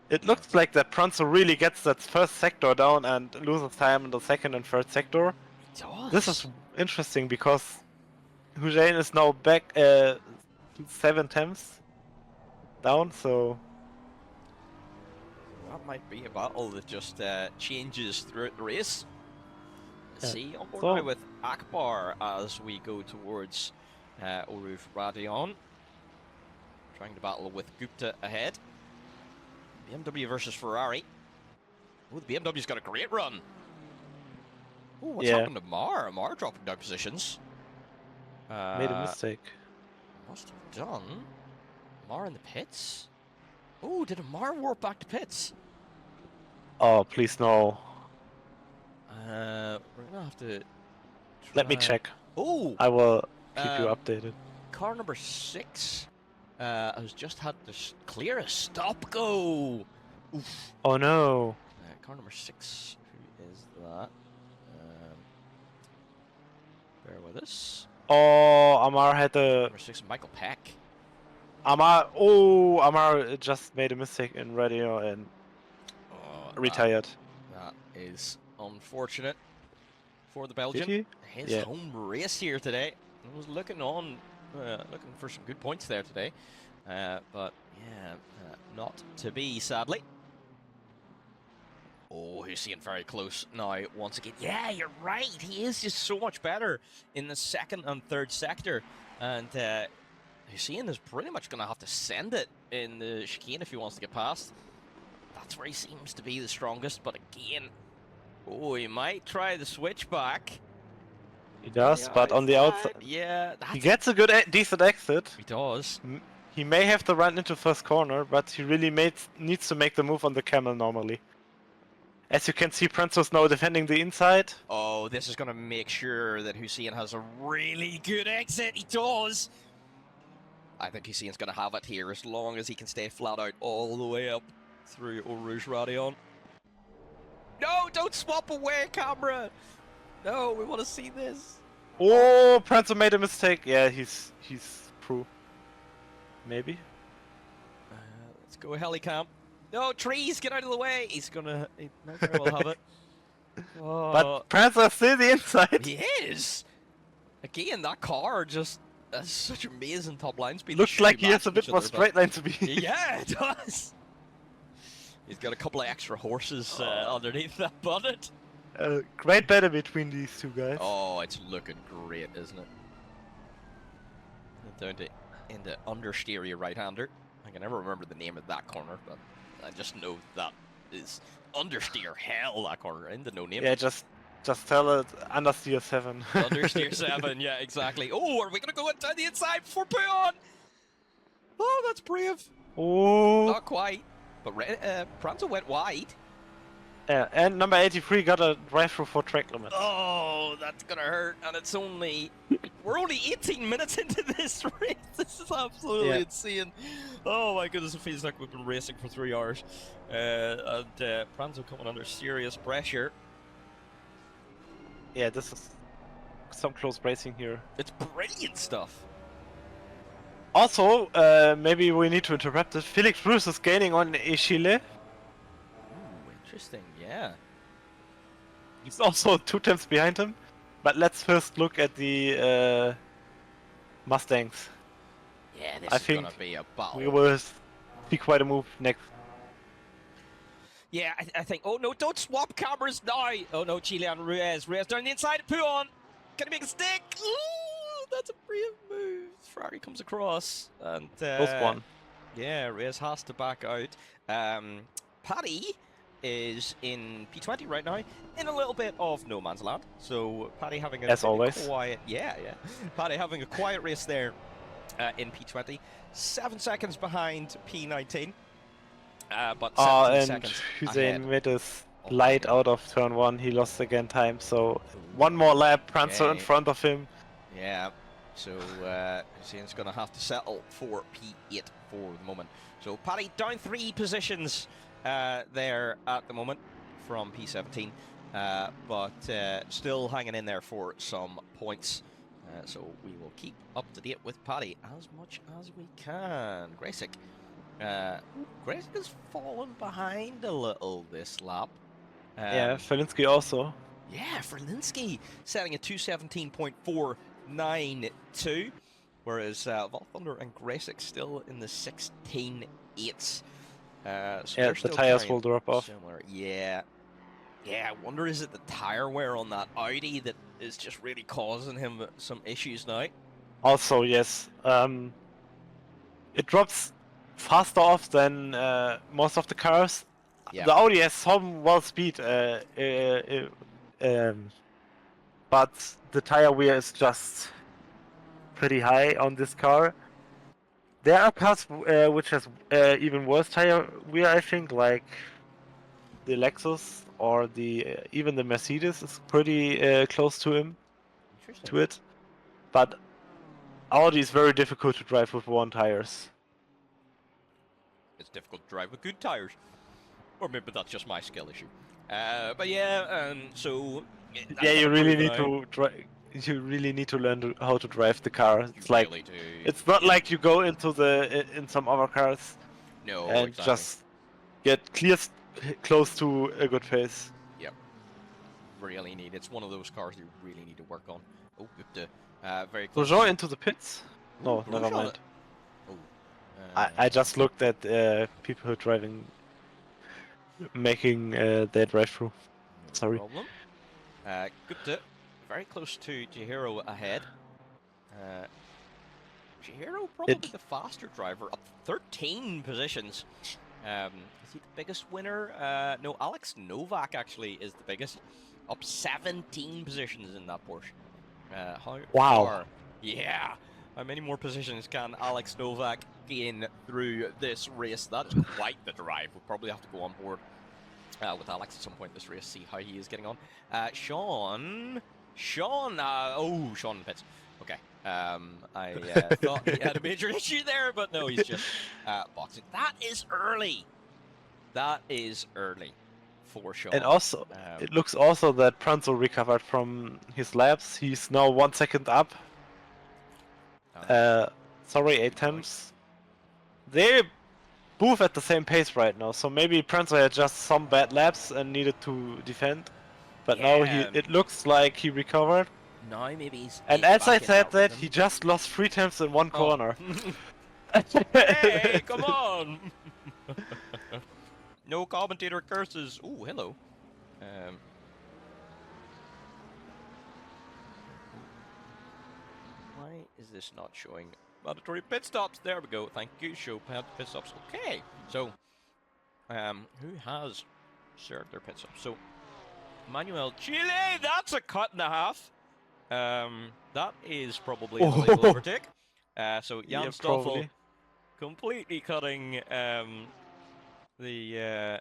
It looks like that Pranzo really gets that first sector down and loses time in the second and third sector. He does. This is interesting because Hussein is now back 7 tenths down, so that might be a battle that just changes throughout the race. Let's see, on board now with Akbar as we go towards Oruf Radion. Trying to battle with Gupta ahead. BMW versus Ferrari. Oh, the BMW's got a great run. Oh, what's happened to Mar? Mar dropping down positions. Made a mistake. Must have done. Mar in the pits? Oh, did Mar warp back to pits? Oh, please no. We're gonna have to Let me check. Oh! I will keep you updated. Car number 6 has just had to clear a stop-go! Oof. Oh no. Car number 6, who is that? Bear with us. Oh, Amar had a... Number 6, Michael Peck. Amar just made a mistake in radio and retired. That is unfortunate for the Belgian. His home race here today. He was looking for some good points there today. But yeah, not to be, sadly. Oh, he's seeing very close now once again. Yeah, you're right. He is just so much better in the second and third sector. And Hussein is pretty much going to have to send it in the chicane if he wants to get past. That's where he seems to be the strongest. But again, oh, he might try the switchback. He does, but on the outside... Yeah, he gets a good, decent exit. He does. He may have to run into first corner, but he really needs to make the move on the camel normally. As you can see, Pranzo's now defending the inside. Oh, this is going to make sure that Hussein has a really good exit. He does. I think Hussein's going to have it here as long as he can stay flat out all the way up through Eau Rouge Radion. No, don't swap away, camera. No, we want to see this. Oh, Pranzo made a mistake. Yeah, he's through. Maybe. Let's go helicam. No, trees, get out of the way. He's gonna. We'll have it. Oh. But Pranzo is still the inside. He is. Again, that car just has such amazing top line speed. Looks like he has a bit more straight line to be. Yeah, it does. He's got a couple of extra horses underneath that bonnet. Great battle between these two guys. Oh, it's looking great, isn't it? Down to into understeer right-hander. I can never remember the name of that corner, but I just know that is understeer hell, that corner, into no name. Yeah, just tell it understeer 7. Understeer 7, yeah, exactly. Oh, are we going to go inside the inside before Puon? Oh, that's brave. Oh. Not quite, but Pranzo went wide. Yeah, and number 83 got a drive-through for track limit. Oh, that's gonna hurt, and it's only... We're only 18 minutes into this race. This is absolutely insane. Oh my goodness, it feels like we've been racing for 3 hours. And Pranzo coming under serious pressure. Yeah, this is some close racing here. It's brilliant stuff. Also, maybe we need to interrupt it. Felix Bruce is gaining on Echille. Ooh, interesting. Yeah. He's also 2 tenths behind him. But let's first look at the Mustangs. Yeah, this I is think gonna be a battle. we will see quite a move next. Yeah, I think. Oh no! Don't swap cameras now. Oh no, Chile and Ruiz. Ruiz down the inside. Put on. Can he make a stick? Ooh, that's a brilliant move. Ferrari comes across and. Close one. Yeah, Ruiz has to back out. Paddy is in P20 right now, in a little bit of no man's land. So Paddy having a As always. quiet. Yeah. Paddy having a quiet race there in P20. 7 seconds behind P19. But 17 And seconds Hussein ahead. made his Oh, light yeah. out of turn 1. He lost again time, so one more lap. Prancer in Okay. front of him. Yeah, so Hussein's going to have to settle for P8 for the moment. So Paddy down 3 positions there at the moment from P17, but still hanging in there for some points. So we will keep up to date with Paddy as much as we can. Gracek. Gracek has fallen behind a little this lap. Yeah, Felinski also. Yeah, Ferlinski setting a 217.492, whereas Valthunder and Gracek still in the 16.8s. So Yeah, they're the still tires carrying will drop off. similar. Yeah. Yeah, I wonder is it the tire wear on that Audi that is just really causing him some issues now? Also, yes, it drops faster off than most of the cars. Yeah. The Audi has some well speed, but the tire wear is just pretty high on this car. There are cars which has even worse tire wear, I think, like the Lexus or the even the Mercedes is pretty close to him, Interesting. to it. But Audi is very difficult to drive with one tires. It's difficult to drive with good tires. Or maybe that's just my skill issue. But yeah, so... Yeah, you really need to you really need to learn how to drive the car. It's like really do. it's not like you go into in some other cars No, and exactly. just get close to a good pace. Yep. Really need. It's one of those cars you really need to work on. Oh, good to, very close. Grosjean into the pits? No, Ooh, never Grosjean. mind. Oh. I just looked at people driving, making their drive-through. No Sorry. problem. Good to. Very close to Chihiro ahead. Chihiro probably the faster driver, up 13 positions. Is he the biggest winner? No, Alex Novak actually is the biggest. Up 17 positions in that Porsche. How far? Yeah. How many more positions can Alex Novak gain through this race? That is quite the drive. We'll probably have to go on board with Alex at some point this race, see how he is getting on. Sean in the pits. Okay. I thought he had a major issue there, but no, he's just boxing. That is early. That is early for Sean. And also, it looks also that Pranzo recovered from his laps. He's now 1 second up. Sorry, 8 times. They both at the same pace right now, so maybe Pranzo had just some bad laps and needed to defend. But now it looks like he recovered. Now maybe he's. And as I said that, he just lost 3 times in one corner. Hey, come on! No commentator curses. Ooh, hello. Why is this not showing mandatory pit stops? There we go. Thank you. Show pit stops. Okay. So, who has served their pit stops? So, Manuel Chile. That's a cut and a half. That is probably a legal overtake. So Jan Yeah, Stoffel completely cutting the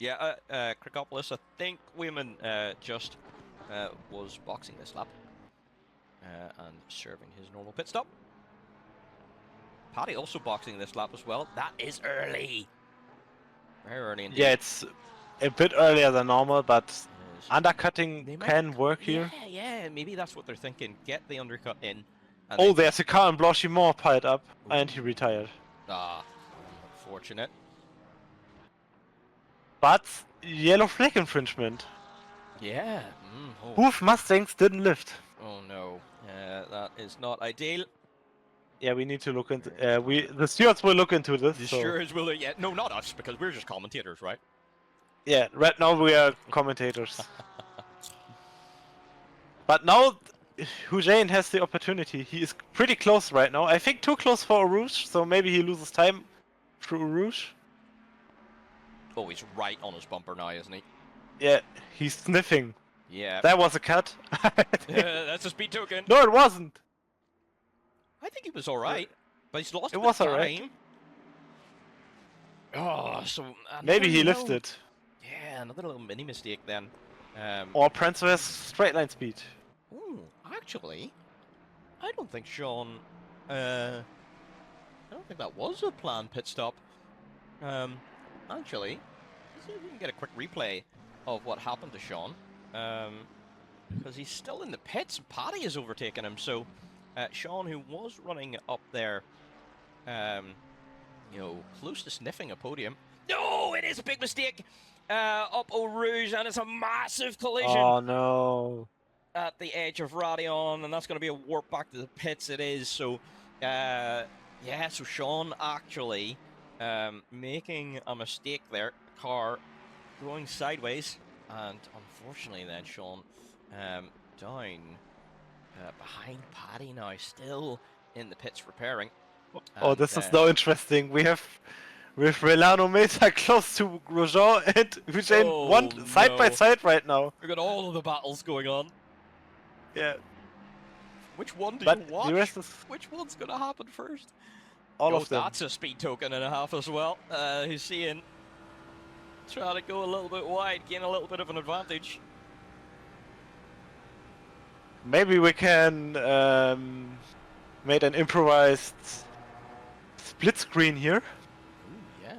Krikopoulos. I think Wayman just was boxing this lap and serving his normal pit stop. Paddy also boxing this lap as well. That is early. Very early indeed. Yeah, it's a bit earlier than normal, but undercutting They might- can work here. Yeah, maybe that's what they're thinking. Get the undercut in. And Oh, then- there's a car and Blanchimont piled up, and he retired. Ah, unfortunate. But yellow flag infringement. Yeah. Both Mustangs didn't lift. Oh no, that is not ideal. Yeah, we need to look into. The stewards will look into this. The so- stewards will. Yeah, no, not us, because we're just commentators, right? Yeah, right now we are commentators. But now, Hussein has the opportunity. He is pretty close right now. I think too close for Rouge, so maybe he loses time through Rouge. Oh, he's right on his bumper now, isn't he? Yeah, he's sniffing. Yeah. That was a cut. That's a speed token. No, it wasn't. I think he was all right, but he's lost. It a bit was of all right. time. Oh, so Maybe he another lifted. Yeah, another little mini mistake then. Or Pranzo has straight line speed. Ooh, actually, I don't think Sean. I don't think that was a planned pit stop. Actually, let's see if we can get a quick replay of what happened to Sean. Because he's still in the pits. Paddy has overtaken him. So, Sean, who was running up there, you know, close to sniffing a podium. No, it is a big mistake. Up Eau Rouge, and it's a massive collision. Oh no. At the edge of Radion, and that's going to be a warp back to the pits. It is. So, yeah, so Sean actually making a mistake there. Car going sideways, and unfortunately then Sean down behind Paddy now, still in the pits repairing. Oh, And, this is now interesting. We have with Relano Mesa close to Grosjean and Hussein Oh, one side by no. side right now. We've got all of the battles going on. Yeah, Which one do but you watch? the rest is Which one's going to happen first? all Oh, of them. That's a speed token and a half as well. Hussein trying to go a little bit wide, gain a little bit of an advantage. Maybe we can make an improvised split screen here. Ooh, yeah.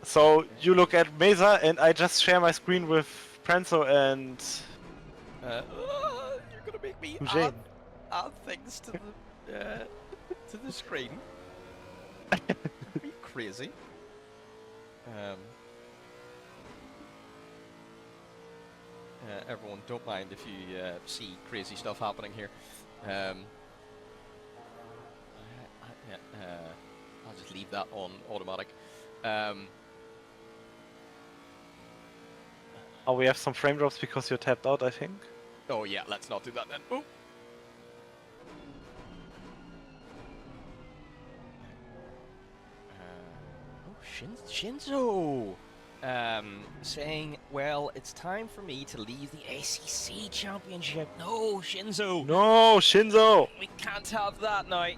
So you look at Mesa and I just share my screen with Pranzo and You're gonna make me Hussein. add things to the screen. Be crazy. Everyone, don't mind if you see crazy stuff happening here. I'll just leave that on automatic. Oh, we have some frame drops because you're tapped out, I think. Oh yeah, let's not do that then. Oh. Shinzo saying, well, it's time for me to leave the ACC championship. No, Shinzo. No, Shinzo! We can't have that now.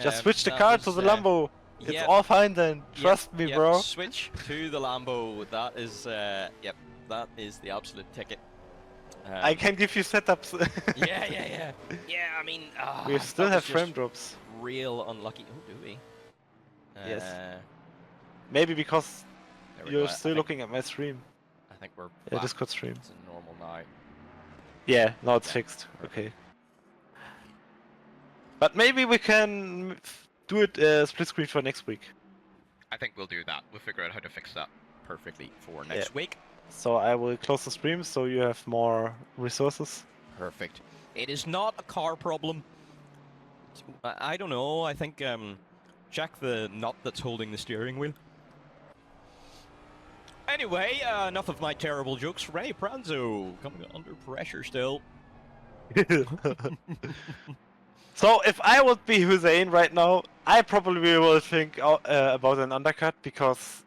Just switch the that car was, to the Lambo. It's yeah. all fine then. Trust me, Yep, bro. Switch to the Lambo. That is, yep, that is the absolute ticket. I can give you setups. Yeah. I mean, We still that have was frame just drops. real unlucky. Oh, do we? Yes. Maybe because There we you're go. still looking at my stream. I think we're Yeah, back Discord stream. to normal now. Yeah, now it's Yeah. fixed. Okay. But maybe we can do it split screen for next week. I think we'll do that. We'll figure out how to fix that perfectly for next week. So I will close the stream so you have more resources. Perfect. It is not a car problem. I don't know. I think check the nut that's holding the steering wheel. Anyway, enough of my terrible jokes. Ray Pranzo coming under pressure still. So if I would be Hussein right now, I probably will think about an undercut because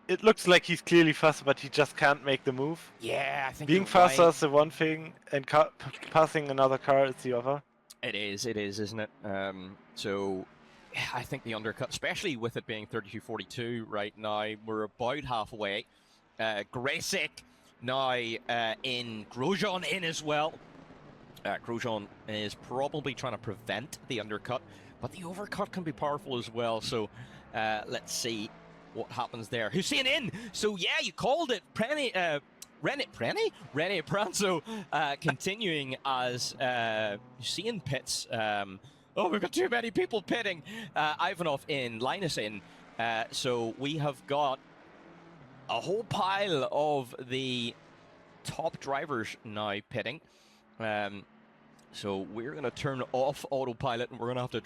it looks like he's clearly faster, but he just can't make the move. Yeah, I think Being you're faster right. is the one thing, and passing another car is the other. It is, isn't it? So yeah, I think the undercut, especially with it being 32-42 right now, we're about halfway. Gracek now in, Grosjean in as well. Grosjean is probably trying to prevent the undercut, but the overcut can be powerful as well. So let's see what happens there. Hussein in! So yeah, you called it. Rene Pranzo continuing as seeing pits. Oh, we've got too many people pitting. Ivanov in, Linus in. So we have got a whole pile of the top drivers now pitting. So we're going to turn off autopilot and we're going to have to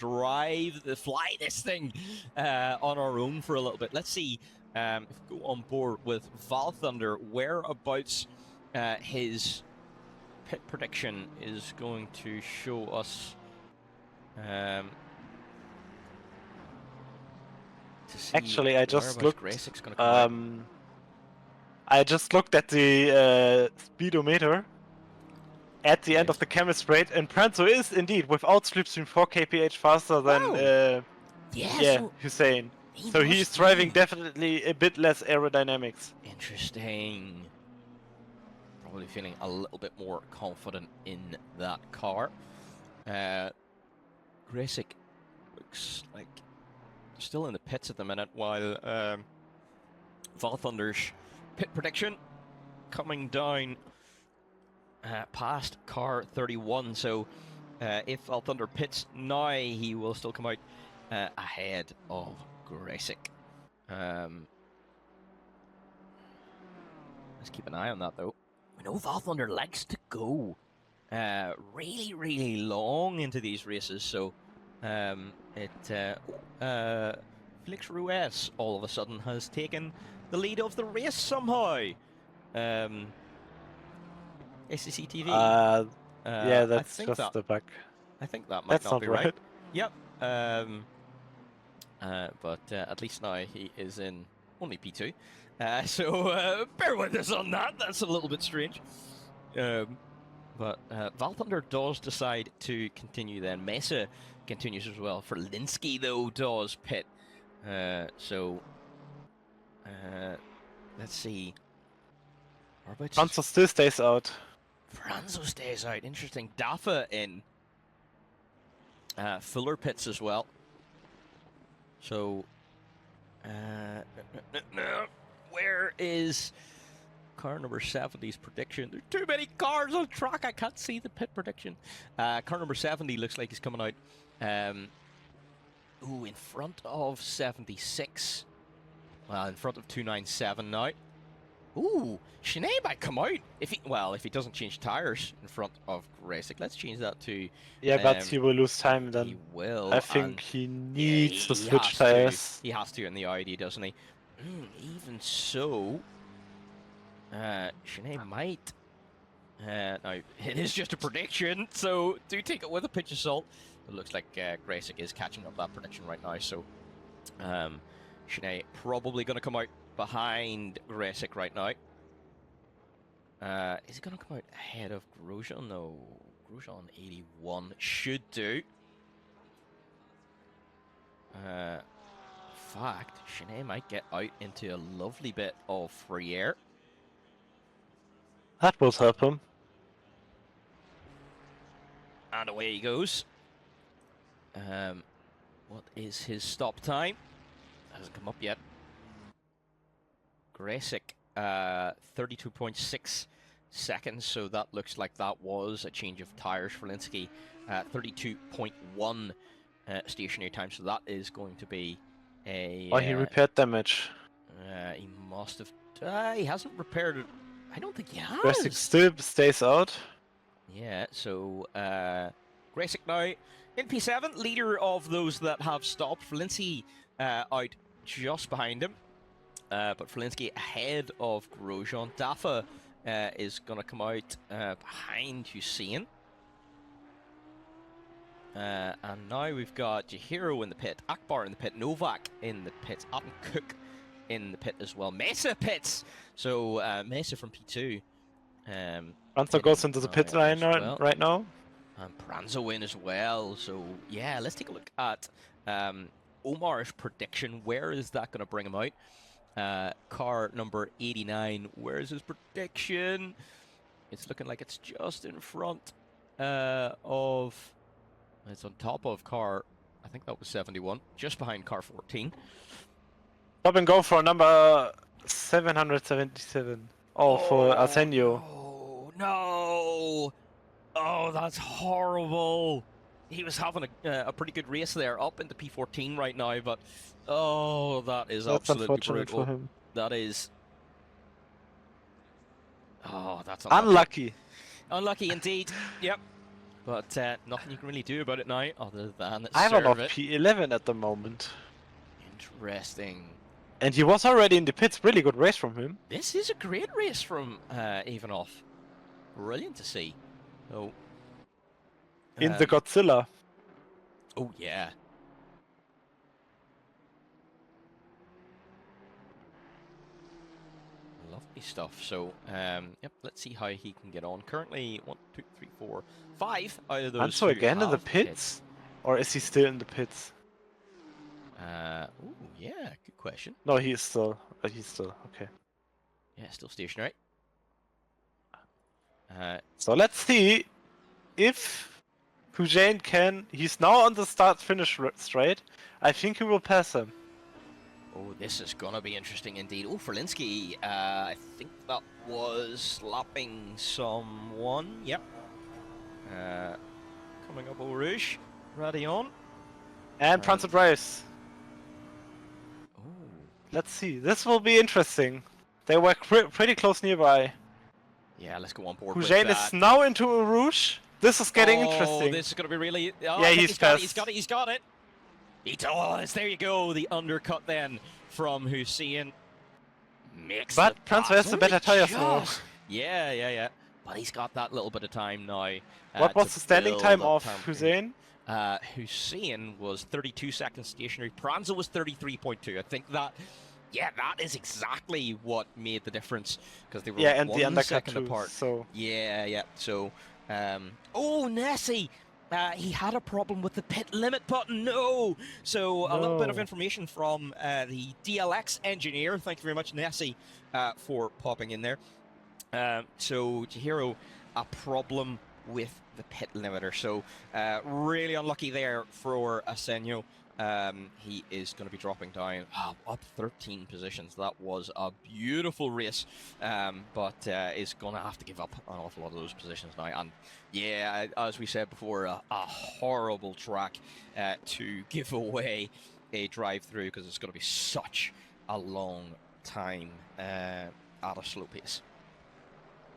fly this thing on our own for a little bit. Let's see if we go on board with Val Thunder, whereabouts his pit prediction is going to show us. Actually, I just looked. Gracic's gonna come I just looked at the speedometer at the end of the chemist rate, and Pranzo is indeed without slipstream 4 kph faster than Hussein. So he's driving definitely a bit less aerodynamics. Interesting. Probably feeling a little bit more confident in that car. Gracic looks like still in the pits at the minute, while Val Thunder's pit prediction coming down past car 31. So if Val Thunder pits now, he will still come out ahead of Gracic. Let's keep an eye on that, though. We know Val Thunder likes to go really, really long into these races, so Felix Ruiz all of a sudden has taken the lead of the race somehow. ACC TV. Yeah, that's just the bug. I think that might not be right. Yep. But at least now he is in only P2. So bear with us on that. That's a little bit strange. But Val Thunder does decide to continue then. Mesa continues as well. Ferlinski, though, does pit. So let's see. Franzo still stays out. Franzo stays out. Interesting. Dafa in. Fuller pits as well. So, where is car number 70's prediction? There's too many cars on track. I can't see the pit prediction. Car number 70 looks like he's coming out. Ooh, in front of 76. Well, in front of 297 now. Ooh, Sinead might come out if he doesn't change tires in front of Gracic. Let's change that to. Yeah, but he will lose time then. He will. I think he needs to switch tires. He has to in the Audi, doesn't he? Even so, Sinead might. Now it is just a prediction, so do take it with a pinch of salt. It looks like Gracic is catching up that prediction right now, so Sinead probably going to come out behind Gracic right now. Is he going to come out ahead of Grosjean? No. Grosjean 81 should do. In fact, Sinead might get out into a lovely bit of free air. That will help him. And away he goes. What is his stop time? Hasn't come up yet. Gracic, 32.6 seconds, so that looks like that was a change of tires for Linsky. 32.1 stationary time, so that is going to be a... Oh, he repaired damage. He must have... he hasn't repaired it. I don't think he has. Gracic still stays out. Yeah, so Gracic now in P7, leader of those that have stopped. Linsky out just behind him. But Ferlinski ahead of Grosjean. Dafa is going to come out behind Hussein. And now we've got Jahiro in the pit, Akbar in the pit, Novak in the pit, Atten Cook in the pit as well. Mesa pits! So Mesa from P2. Pranzo goes into the pit line right now. And Pranzo in as well. So yeah, let's take a look at Omar's prediction. Where is that going to bring him out? Car number 89, where's his prediction? It's looking like it's just in front of, it's on top of car, I think that was 71, just behind car 14. Stop and go for number 777. Oh, for Arsenio. Oh, no! Oh, that's horrible. He was having a pretty good race there, up into P14 right now, but oh, that is That's absolutely unfortunate brutal. for him. That is. Oh, that's Unlucky. Unlucky indeed. Yep. But nothing you can really do about it now, other than I'm serve on it. P11 at the moment. Interesting. And he was already in the pits. Really good race from him. This is a great race from Ivanov. Brilliant to see. Oh. In the Godzilla. Oh, yeah. Lovely stuff. So, yep, let's see how he can get on. Currently, 1, 2, 3, 4, 5 out of those. And so again in the pits? Or is he still in the pits? Oh, yeah, good question. No, he's still, okay. Yeah, still stationary. So let's see if Hussein can. He's now on the start-finish straight. I think he will pass him. Oh, this is gonna be interesting indeed. Oh, Ferlinski, I think that was lapping someone. Yep. Coming up Eau Rouge. Ready on. And Transit Rice. Oh. Let's see. This will be interesting. They were pretty close nearby. Yeah, let's go on board Hussein with that. is now into Eau Rouge. This is getting interesting. Oh, this is gonna be really. Oh, yeah, he's passed. He's got it. He does. There you go. The undercut then from Hussein. Makes but the Transfer has the better tires now. Yeah. But he's got that little bit of time now. What was the standing time of Hussein? Hussein was 32 seconds stationary. Pranzo was 33.2. I think that. Yeah, that is exactly what made the difference because they were and 1 the undercut second too, apart. So Yeah. So, oh, Nessie. He had a problem with the pit limit button. No. So a little bit of information from the DLX engineer. Thank you very much, Nessie, for popping in there. So Chihiro, a problem with the pit limiter. So really unlucky there for Arsenio. He is going to be dropping down up 13 positions. That was a beautiful race, but is going to have to give up an awful lot of those positions now. And yeah, as we said before, a horrible track to give away a drive-through because it's going to be such a long time at a slow pace.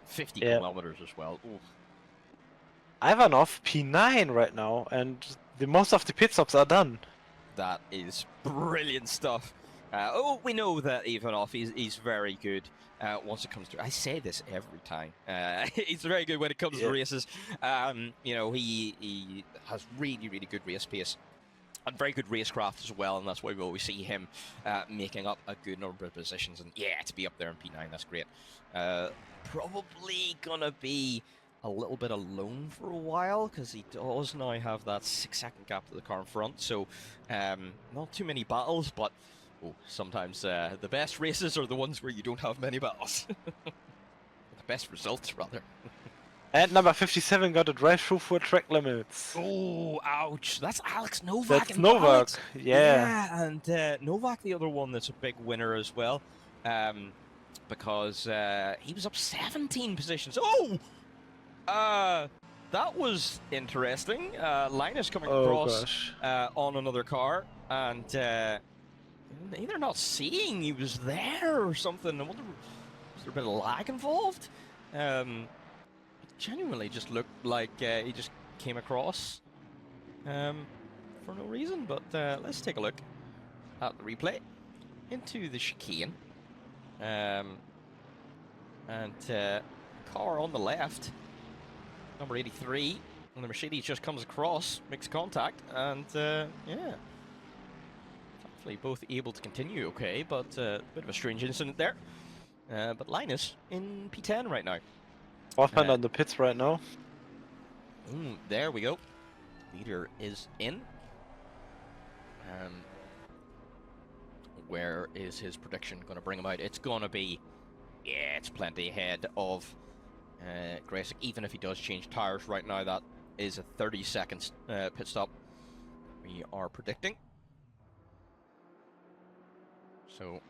50 kilometers as well. Ooh. Ivanov P9 right now, and most of the pit stops are done. That is brilliant stuff. We know that Ivanov he's very good once it comes to. I say this every time. He's very good when it comes to races. You know, he has really good race pace and very good racecraft as well, and that's why we always see him making up a good number of positions. And yeah, to be up there in P9, that's great. Probably gonna be a little bit alone for a while because he does now have that 6-second gap to the car in front. So not too many battles, but sometimes the best races are the ones where you don't have many battles. The best results, rather. And number 57 got a drive-through for track limits. Oh, ouch. That's Alex Novak. That's Novak, yeah. And Novak, the other one that's a big winner as well. Because he was up 17 positions. Oh! That was interesting. Linus coming across on another car, and either not seeing he was there or something. I wonder, was there a bit of lag involved? It genuinely just looked like he just came across for no reason. But let's take a look at the replay into the chicane. And car on the left, number 83, and the Mercedes just comes across, makes contact, and yeah, thankfully both able to continue okay, but a bit of a strange incident there. But Linus in P10 right now. Hoffman on the pits right now. There we go. Leader is in. Where is his prediction going to bring him out? It's going to be, yeah, it's plenty ahead of Graysick, even if he does change tires right now. That is a 30-second pit stop we are predicting. So,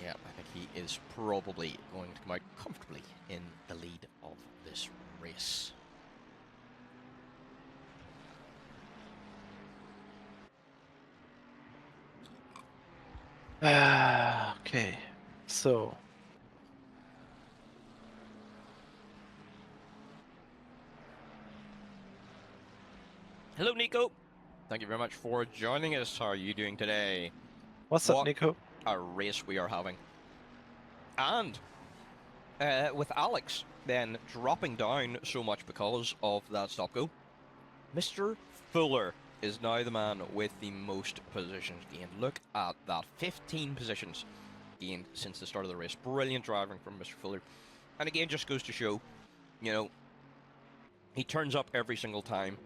Yeah, I think he is probably going to come out comfortably in the lead of this race. Okay, so Hello, Nico. Thank you very much for joining us. How are you doing today? what's What up, Nico? a race we are having. And with Alex then dropping down so much because of that stop-go, Mr. Fuller is now the man with the most positions gained. Look at that, 15 positions gained since the start of the race. Brilliant driving from Mr. Fuller. And again, just goes to show, you know, he turns up every single time.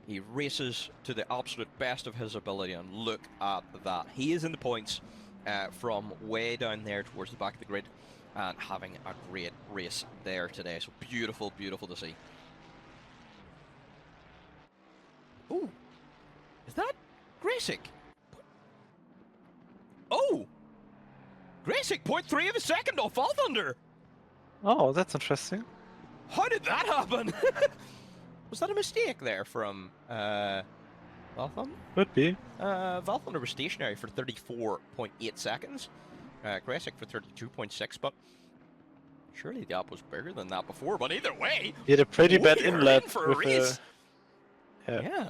He races to the absolute best of his ability, and look at that. He is in the points from way down there towards the back of the grid and having a great race there today. So beautiful, beautiful to see. Ooh, is that Graysick? Oh! Graysick, 0.3 of a second off Fall Thunder! Oh, that's interesting. How did that happen? Was that a mistake there from Valthund? Could be. Valthunder was stationary for 34.8 seconds. Graysick for 32.6, but surely the gap was bigger than that before. But either way, He had a pretty bad we're inlet in for a with race. yeah.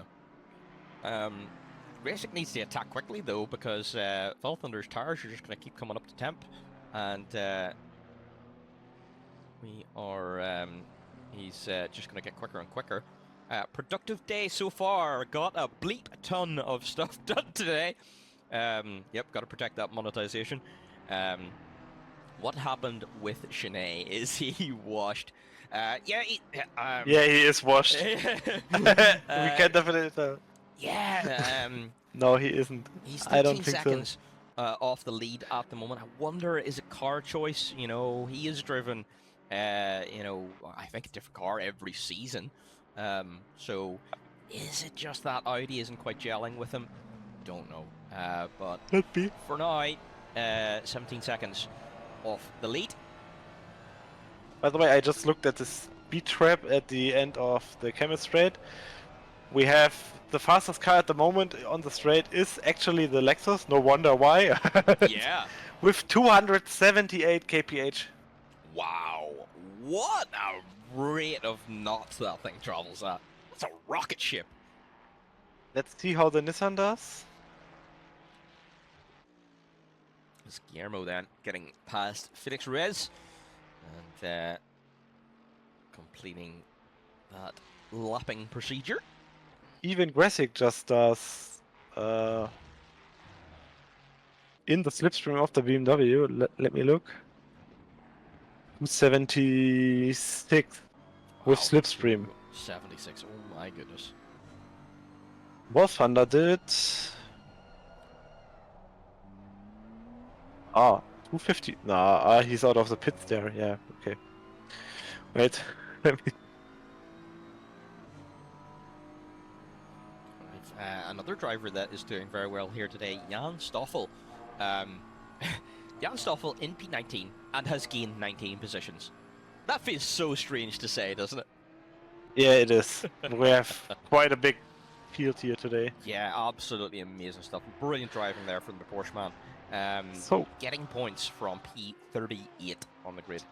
Graysick needs to attack quickly though, because Valthunder's tires are just going to keep coming up to temp, and we are. He's just going to get quicker and quicker. Productive day so far. Got a bleep ton of stuff done today. Yep, got to protect that monetization. What happened with Shanae is he washed. Yeah, he is washed. We can definitely tell. Yeah. No, he isn't. He's 13 I don't think seconds off the lead at the moment. I wonder, is it car choice? You know, he is driven, you know, I think a different car every season. So, is it just that Audi isn't quite gelling with him? Don't know. But Could be. for now, 17 seconds off the lead. By the way, I just looked at the speed trap at the end of the chemist straight. We have the fastest car at the moment on the straight is actually the Lexus. No wonder why. Yeah. With 278 kph. Wow. What a rate of knots that thing travels at. That's a rocket ship. Let's see how the Nissan does. It's Guillermo then getting past Felix Reyes and completing that lapping procedure. Even Graysick just does in the slipstream of the BMW. Let me look. 276 with slipstream. 76. Oh my goodness. Thunder did 250. Nah, he's out of the pits there. Yeah, okay. Wait, let me. Another driver that is doing very well here today, Jan Stoffel. Jan Stoffel in P19 and has gained 19 positions. That feels so strange to say, doesn't it? Yeah, it is. We have quite a big field here today. Yeah, absolutely amazing stuff. Brilliant driving there from the Porsche man. So getting points from P38 on the grid.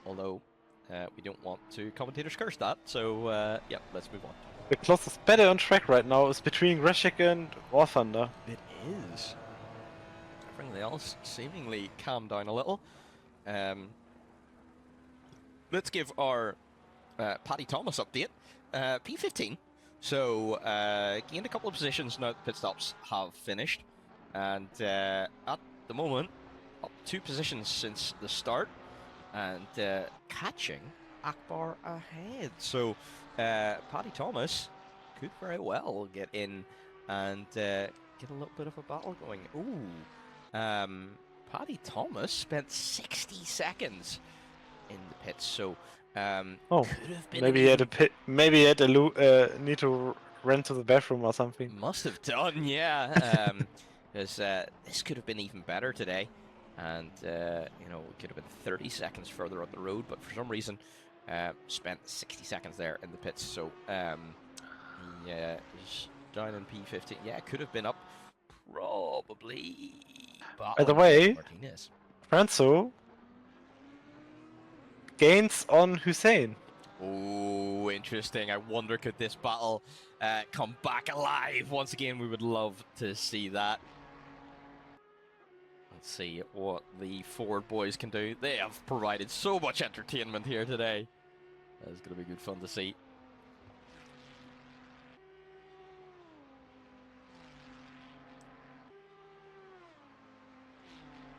Although we don't want to commentators curse that, so yeah, let's move on. the closest battle on track right now is between Graysick and War Thunder. It is. Everything else seemingly calmed down a little. Let's give our Paddy Thomas update. P15. So gained a couple of positions now that pit stops have finished. And at the moment, up 2 positions since the start. And catching Akbar ahead. So Paddy Thomas could very well get in and get a little bit of a battle going. Ooh. Paddy Thomas spent 60 seconds in the pits, so could have been maybe he had a pit. Maybe he had a need to run to the bathroom or something. Must have done, yeah. Because this could have been even better today. and you know, we could have been 30 seconds further up the road, but for some reason, spent 60 seconds there in the pits. So he is down in P15. Yeah, could have been up probably. By the way, Martinez. Franco gains on Hussein. Oh, interesting. I wonder could this battle come back alive once again. We would love to see that. Let's see what the Ford boys can do. They have provided so much entertainment here today. It's going to be good fun to see.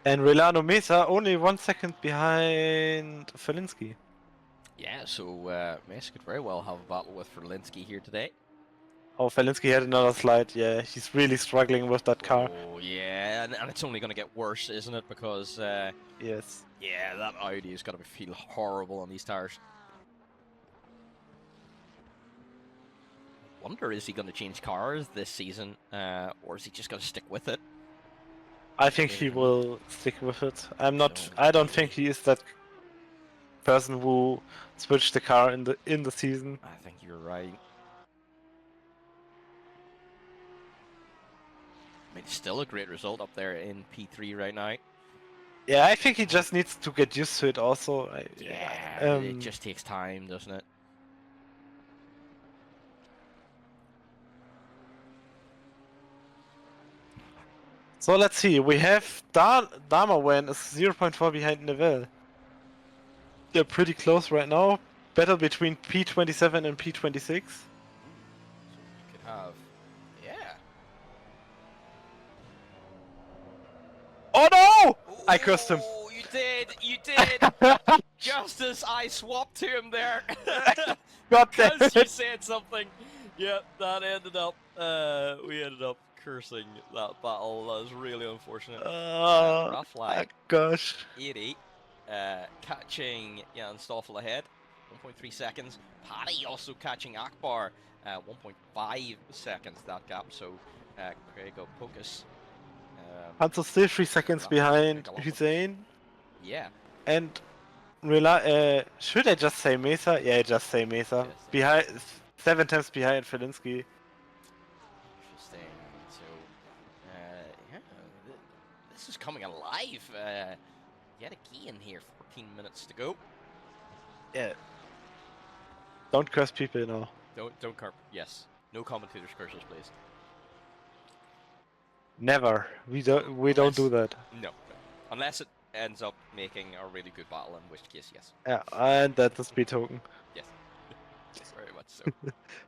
And Relano Mesa only 1 second behind Felinski. Yeah, so Mesa could very well have a battle with Verlinski here today. Oh, Felinski had another slide. Yeah, he's really struggling with that car. Oh, yeah, and it's only going to get worse, isn't it? Because, Yes. yeah, that Audi is going to feel horrible on these tires. I wonder, is he going to change cars this season, or is he just going to stick with it? I think he will stick with it. I don't think he is that person who switched the car in the season. I think you're right. I mean, it's still a great result up there in P3 right now. Yeah, I think he just needs to get used to it also. Yeah, it just takes time, doesn't it? So let's see, we have Damawen is 0.4 behind Neville. They're pretty close right now. Battle between P27 and P26. So you could have, yeah. Oh no! I cursed him. Oh, you did. Just as I swapped to him there. God damn Because you it. said something. Yeah, that ended up, we ended up cursing that battle. That was really unfortunate. Rough flag. Gosh. 80. Catching Jan Stoffel ahead. 1.3 seconds. Paddy also catching Akbar. 1.5 seconds that gap. So Craig Pocus. Hanzo still 3 seconds behind Hussein. Yeah. And should I just say Mesa? Yeah, just say Mesa. Yes. Behind 7 times behind Felinski. Interesting. So, yeah, this is coming alive. Yet a key in here. 14 minutes to go. Yeah. Don't curse people now. Don't curb. Yes. No commentators curses, please. Never. We don't do that. No. Unless it ends up making a really good battle, in which case, yes. Yeah, and that's a speed token. Yes. Very much so.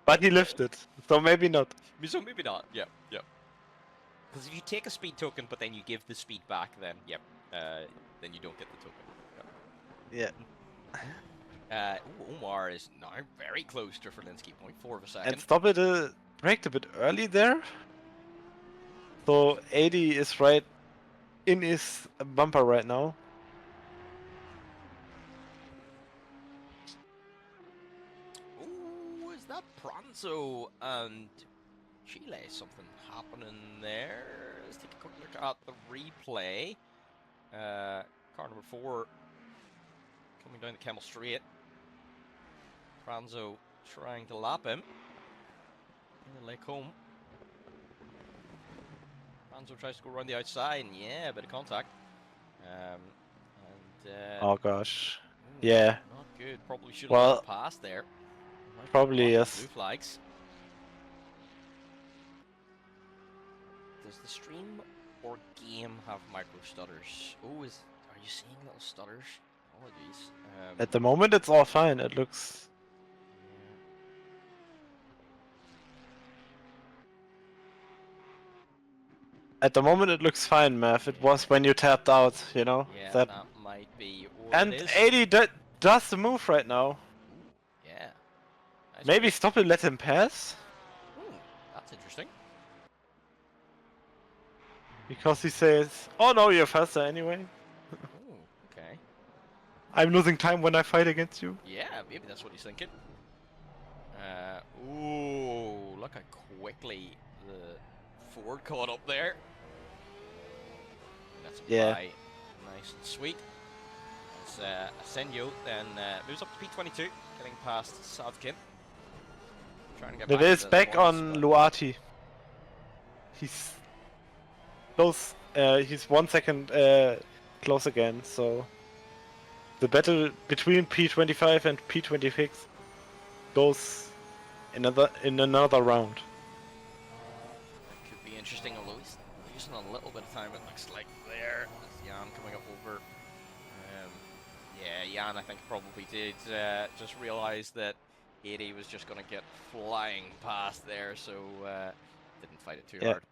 But he lifted, so maybe not. So maybe not. Yep. Because if you take a speed token, but then you give the speed back, then yep, then you don't get the token. Yeah. Omar is now very close to Ferlinski, 0.4 of a second. And stop it, braked a bit early there. So 80 is right in his bumper right now. Ooh, is that Pranzo and Chile? Something happening there. Let's take a quick look at the replay. Car number 4 coming down the Camel Straight. Pranzo trying to lap him. In the lake home. Pranzo tries to go around the outside, and yeah, a bit of contact. Oh gosh. Ooh, Yeah. not good. Probably should have Well, passed there. Might probably be yes. blue flags. Does the stream or game have micro stutters? Oh, are you seeing little stutters? Apologies. At the moment, it's all fine. It looks. At the moment, it looks fine, Mav. It was when you tapped out, you know. Yeah, that might be. Or and it is. 80 does the move right now. Yeah. Nice Maybe move. stop and let him pass, Ooh, that's interesting. because he says, "Oh no, you're faster anyway. Ooh, okay. I'm losing time when I fight against you." Yeah, maybe that's what he's thinking. Ooh, look how quickly the Ford caught up there. That's a Yeah. bye. Nice and sweet. As Asenio then moves up to P22, getting past Savkin. Trying to get It back is into the back points, on but- Luati. He's close. He's 1 second close again. So the battle between P25 and P26 goes in another round. That could be interesting, although he's losing a little bit of time, it looks like there. As Jan coming up over. Yeah, Jan, I think, probably did just realise that 80 was just going to get flying past there, so didn't fight it too hard.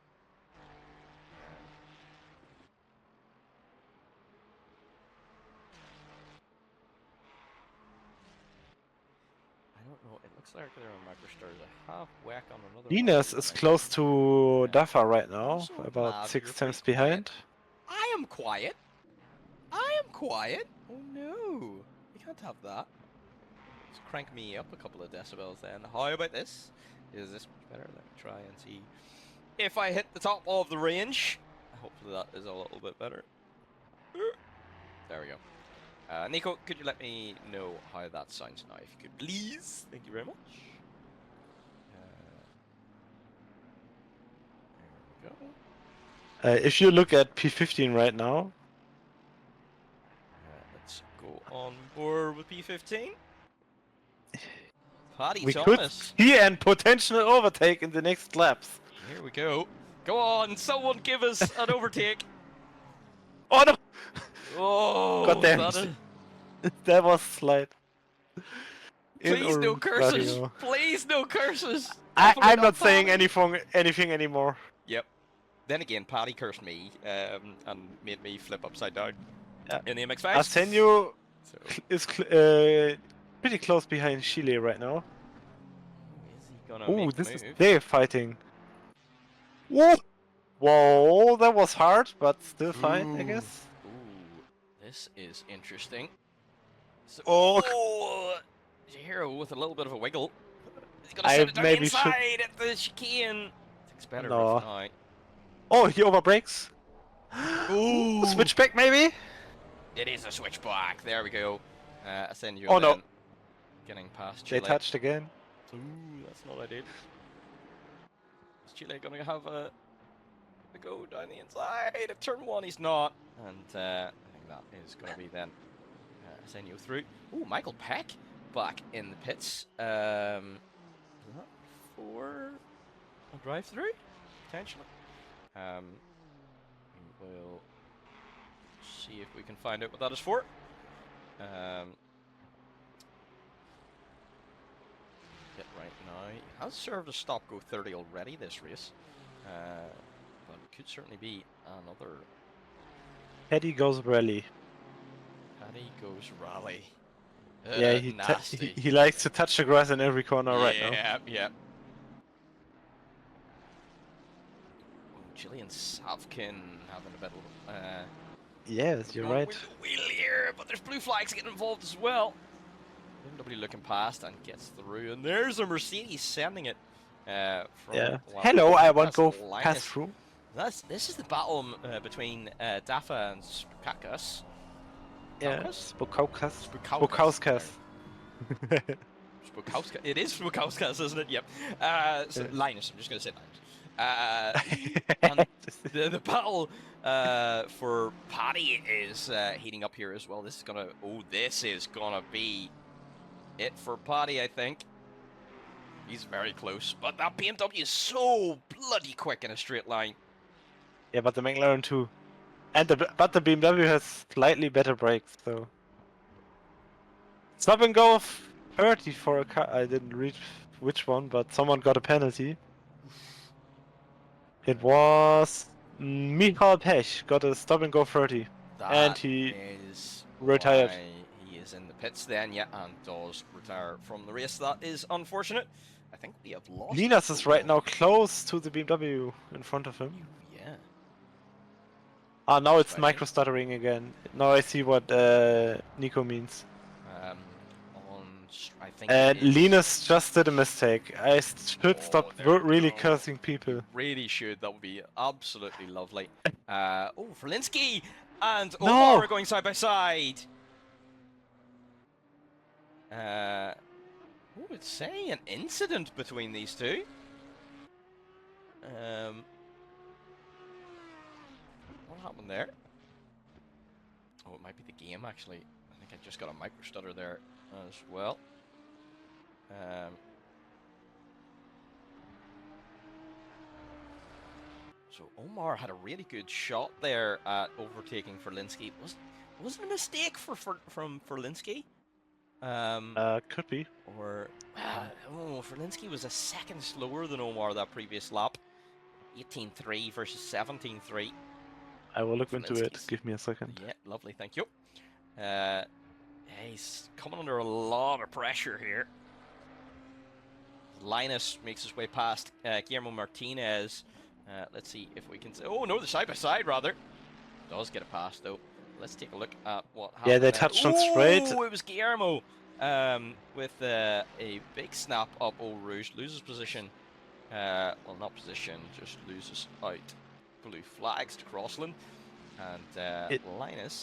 I don't know, it looks like they're on microstars. I have whack on another Linus one, is I think. close to Dafa right now, so glad about 6 you're times pretty quiet. behind. I am quiet. I am quiet. Oh no, you can't have that. Let's crank me up a couple of decibels then. How about this? Is this much better? Let me try and see if I hit the top of the range. Hopefully that is a little bit better. There we go. Nico, could you let me know how that sounds now, if you could, please? Thank you very much. There we go. If you look at P15 right now, Let's go on board with P15. Paddy we Thomas. could see and potential overtake in the next laps. Here we go. Go on, someone give us an overtake. Oh no! Oh, God damn that it. is- That was slight. Please no curses. Radio. Please no curses. I'm Definitely not saying Paddy. anything anymore. Yep. Then again, Paddy cursed me and made me flip upside down in the MX5. Arsenio So, is pretty close behind Chile right now. is he gonna Oh, make the this is move? they're fighting. Whoa! Whoa, that was hard, but still fine, I Ooh. guess. Ooh, this is interesting. So, Oh, did you hear it with a little bit of a wiggle? He's gonna I send it down the maybe should- inside at the chicane. It's better No. if not. Oh, he overbrakes. Ooh. Switchback maybe? It is a switchback. There we go. Asenio Oh, no. then getting past They Chile. touched again. Ooh, that's not ideal. Is Chile gonna have a go down the inside of turn one? He's not, and I think that is gonna be then Asenio through. Ooh, Michael Peck back in the pits. Is that for a drive through potentially? We'll see if we can find out what that is for. Hit right now. He has served a stop go 30 already this race, but it could certainly be another. Paddy goes rally. Paddy goes rally. Yeah, Nasty. he likes to touch the grass in every corner right now. Yeah, yeah. Gillian Savkin having a bit of. Yes, you're going right. with the wheel here, but there's blue flags getting involved as well. BMW looking past and gets through, and there's a Mercedes sending it. From, Yeah. well, Hello, I won't that's go Linus. pass through. This is the battle between Dafa and Spakakas. Yeah, Spakakas? Spokauskas. Spokowska. It is Spokowskas, isn't it? Yep. So Linus. I'm just going to say Linus. And the battle for Paddy is heating up here as well. This is gonna. Oh, this is gonna be it for Paddy, I think. He's very close, but that BMW is so bloody quick in a straight line. Yeah, but the McLaren too. And but the BMW has slightly better brakes, so. Stop and go 30 for a car. I didn't read which one, but someone got a penalty. It was Michal Pech got a stop and go 30. That And he is retired. why he is in the pits then, yeah, and does retire from the race. That is unfortunate. I think we have lost. Linus is right now close to the BMW in front of him. Yeah. Ah, now it's Right. micro stuttering again. Now I see what Nico means. I think. And it is- Linus just did a mistake. I should stop there we really go. cursing people. Really should. That would be absolutely lovely. Oh, Verlinsky and No! Omar are going side by side. What would say an incident between these two? What happened there? Oh, it might be the game actually. I think I just got a micro stutter there as well. So Omar had a really good shot there at overtaking Ferlinski. Wasn't a mistake from Ferlinski? Could be. Or oh, Ferlinski was a second slower than Omar that previous lap. 18.3 versus 17.3. I will look into it. Give me a second. Yeah, lovely, thank you. He's coming under a lot of pressure here. Linus makes his way past Guillermo Martinez. Let's see if we can... Oh no, the side by side rather. Does get a pass though. Let's take a look at what happened. Yeah, they touched on straight. Oh, it was Guillermo with a big snap up Eau Rouge. Loses position. Well, not position, just loses out. Blue flags to Crossland. And Linus...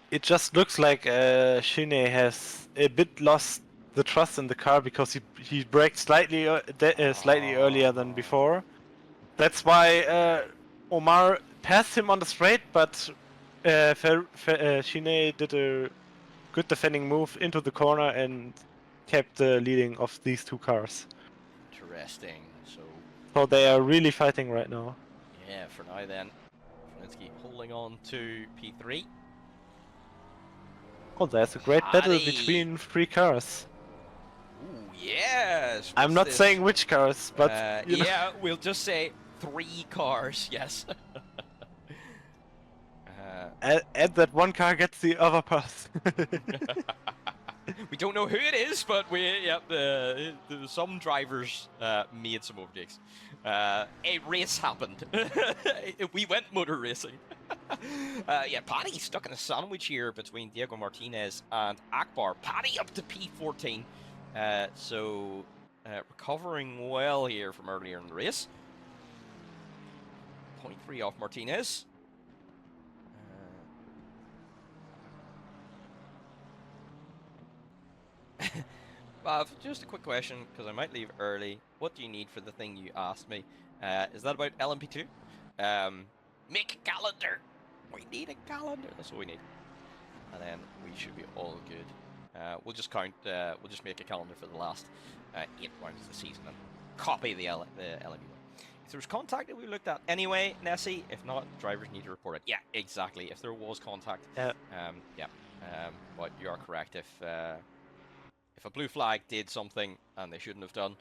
It just looks like Shine has a bit lost the trust in the car because he braked slightly earlier than before. That's why Omar passed him on the straight, but Shine did a good defending move into the corner and kept the leading of these two cars. Interesting. So they are really fighting right now. Yeah, for now then. Ferlinski holding on to P3. Oh, there's a great battle between three cars. Ooh, yes! I'm not saying which cars, but... yeah, we'll just say 3 cars, yes. And that one car gets the other pass. We don't know who it is, but some drivers made some overtakes. A race happened. We went motor racing. Yeah, Paddy stuck in a sandwich here between Diego Martinez and Akbar. Paddy up to P14. So recovering well here from earlier in the race. 0.3 off Martinez. Just a quick question, because I might leave early. What do you need for the thing you asked me? Is that about LMP2? Make a calendar! We need a calendar! That's what we need. And then we should be all good. We'll just count, we'll just make a calendar for the last 8 rounds of the season and copy the LMP1. If there was contact that we looked at anyway, Nessie, if not, drivers need to report it. Yeah, exactly. If there was contact, yeah. But you are correct. If a blue flag did something and they shouldn't have done,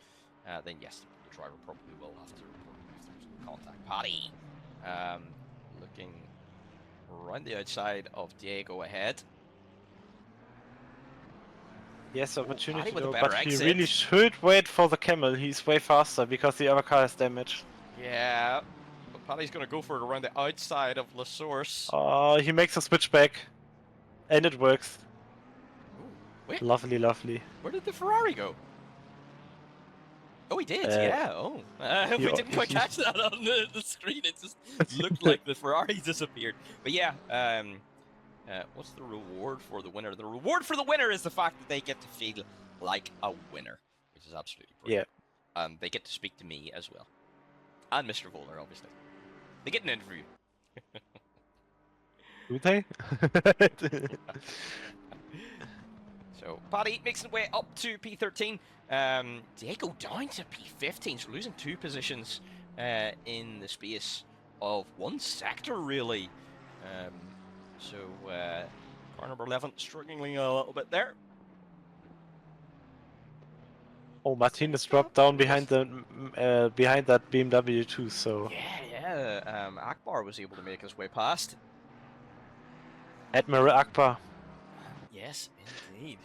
then yes, the driver probably will have to report if there's no contact. Paddy, looking around the outside of Diego ahead. Yes, opportunity with a though, better but exit. he really should wait for the camel. He's way faster because the other car is damaged. Yeah, but Paddy's going to go for it around the outside of La Source. Oh, he makes a switchback, and it works. Wait, lovely, lovely. Where did the Ferrari go? Oh, he did, yeah. Oh, we didn't quite catch that on the screen. It just looked like the Ferrari disappeared. But yeah, what's the reward for the winner? The reward for the winner is the fact that they get to feel like a winner, which is absolutely brilliant. Yeah. They get to speak to me as well. And Mr. Wohler, obviously. They get an interview. Do they? So, Paddy makes his way up to P13. Diego down to P15, so losing 2 positions in the space of 1 sector, really. Car number 11 struggling a little bit there. Oh, Martinez dropped down behind the behind that BMW too. So yeah. Akbar was able to make his way past. Admiral Akbar. Yes, indeed.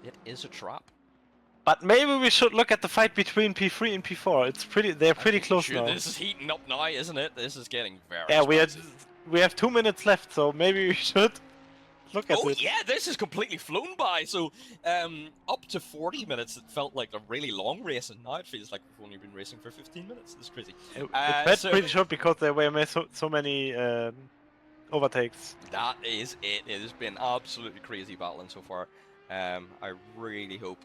It is a trap. But maybe we should look at the fight between P3 and P4. They're pretty close now. This is heating up now, isn't it? This is getting very we have 2 minutes left, so maybe we should Look at Oh it. yeah, this has completely flown by. So up to 40 minutes, it felt like a really long race, and now it feels like we've only been racing for 15 minutes. It's crazy. It went So pretty short because there were so many overtakes. that is it. It has been absolutely crazy battling so far. I really hope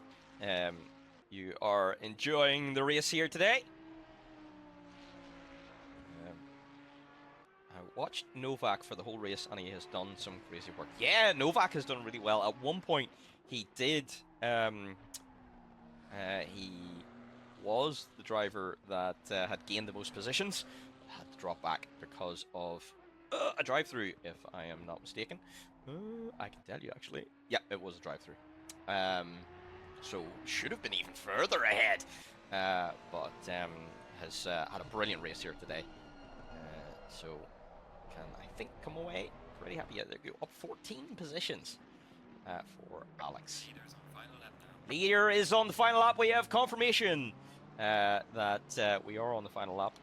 you are enjoying the race here today. I watched Novak for the whole race, and he has done some crazy work. Yeah, Novak has done really well. At one point, he did. He was the driver that had gained the most positions, but had to drop back because of a drive-through, if I am not mistaken. I can tell you, actually. Yeah, it was a drive-through. So should have been even further ahead, but has had a brilliant race here today. So can, I think, come away pretty happy. Yeah, they go up 14 positions for Alex. Leader is on the final lap. We have confirmation that we are on the final lap.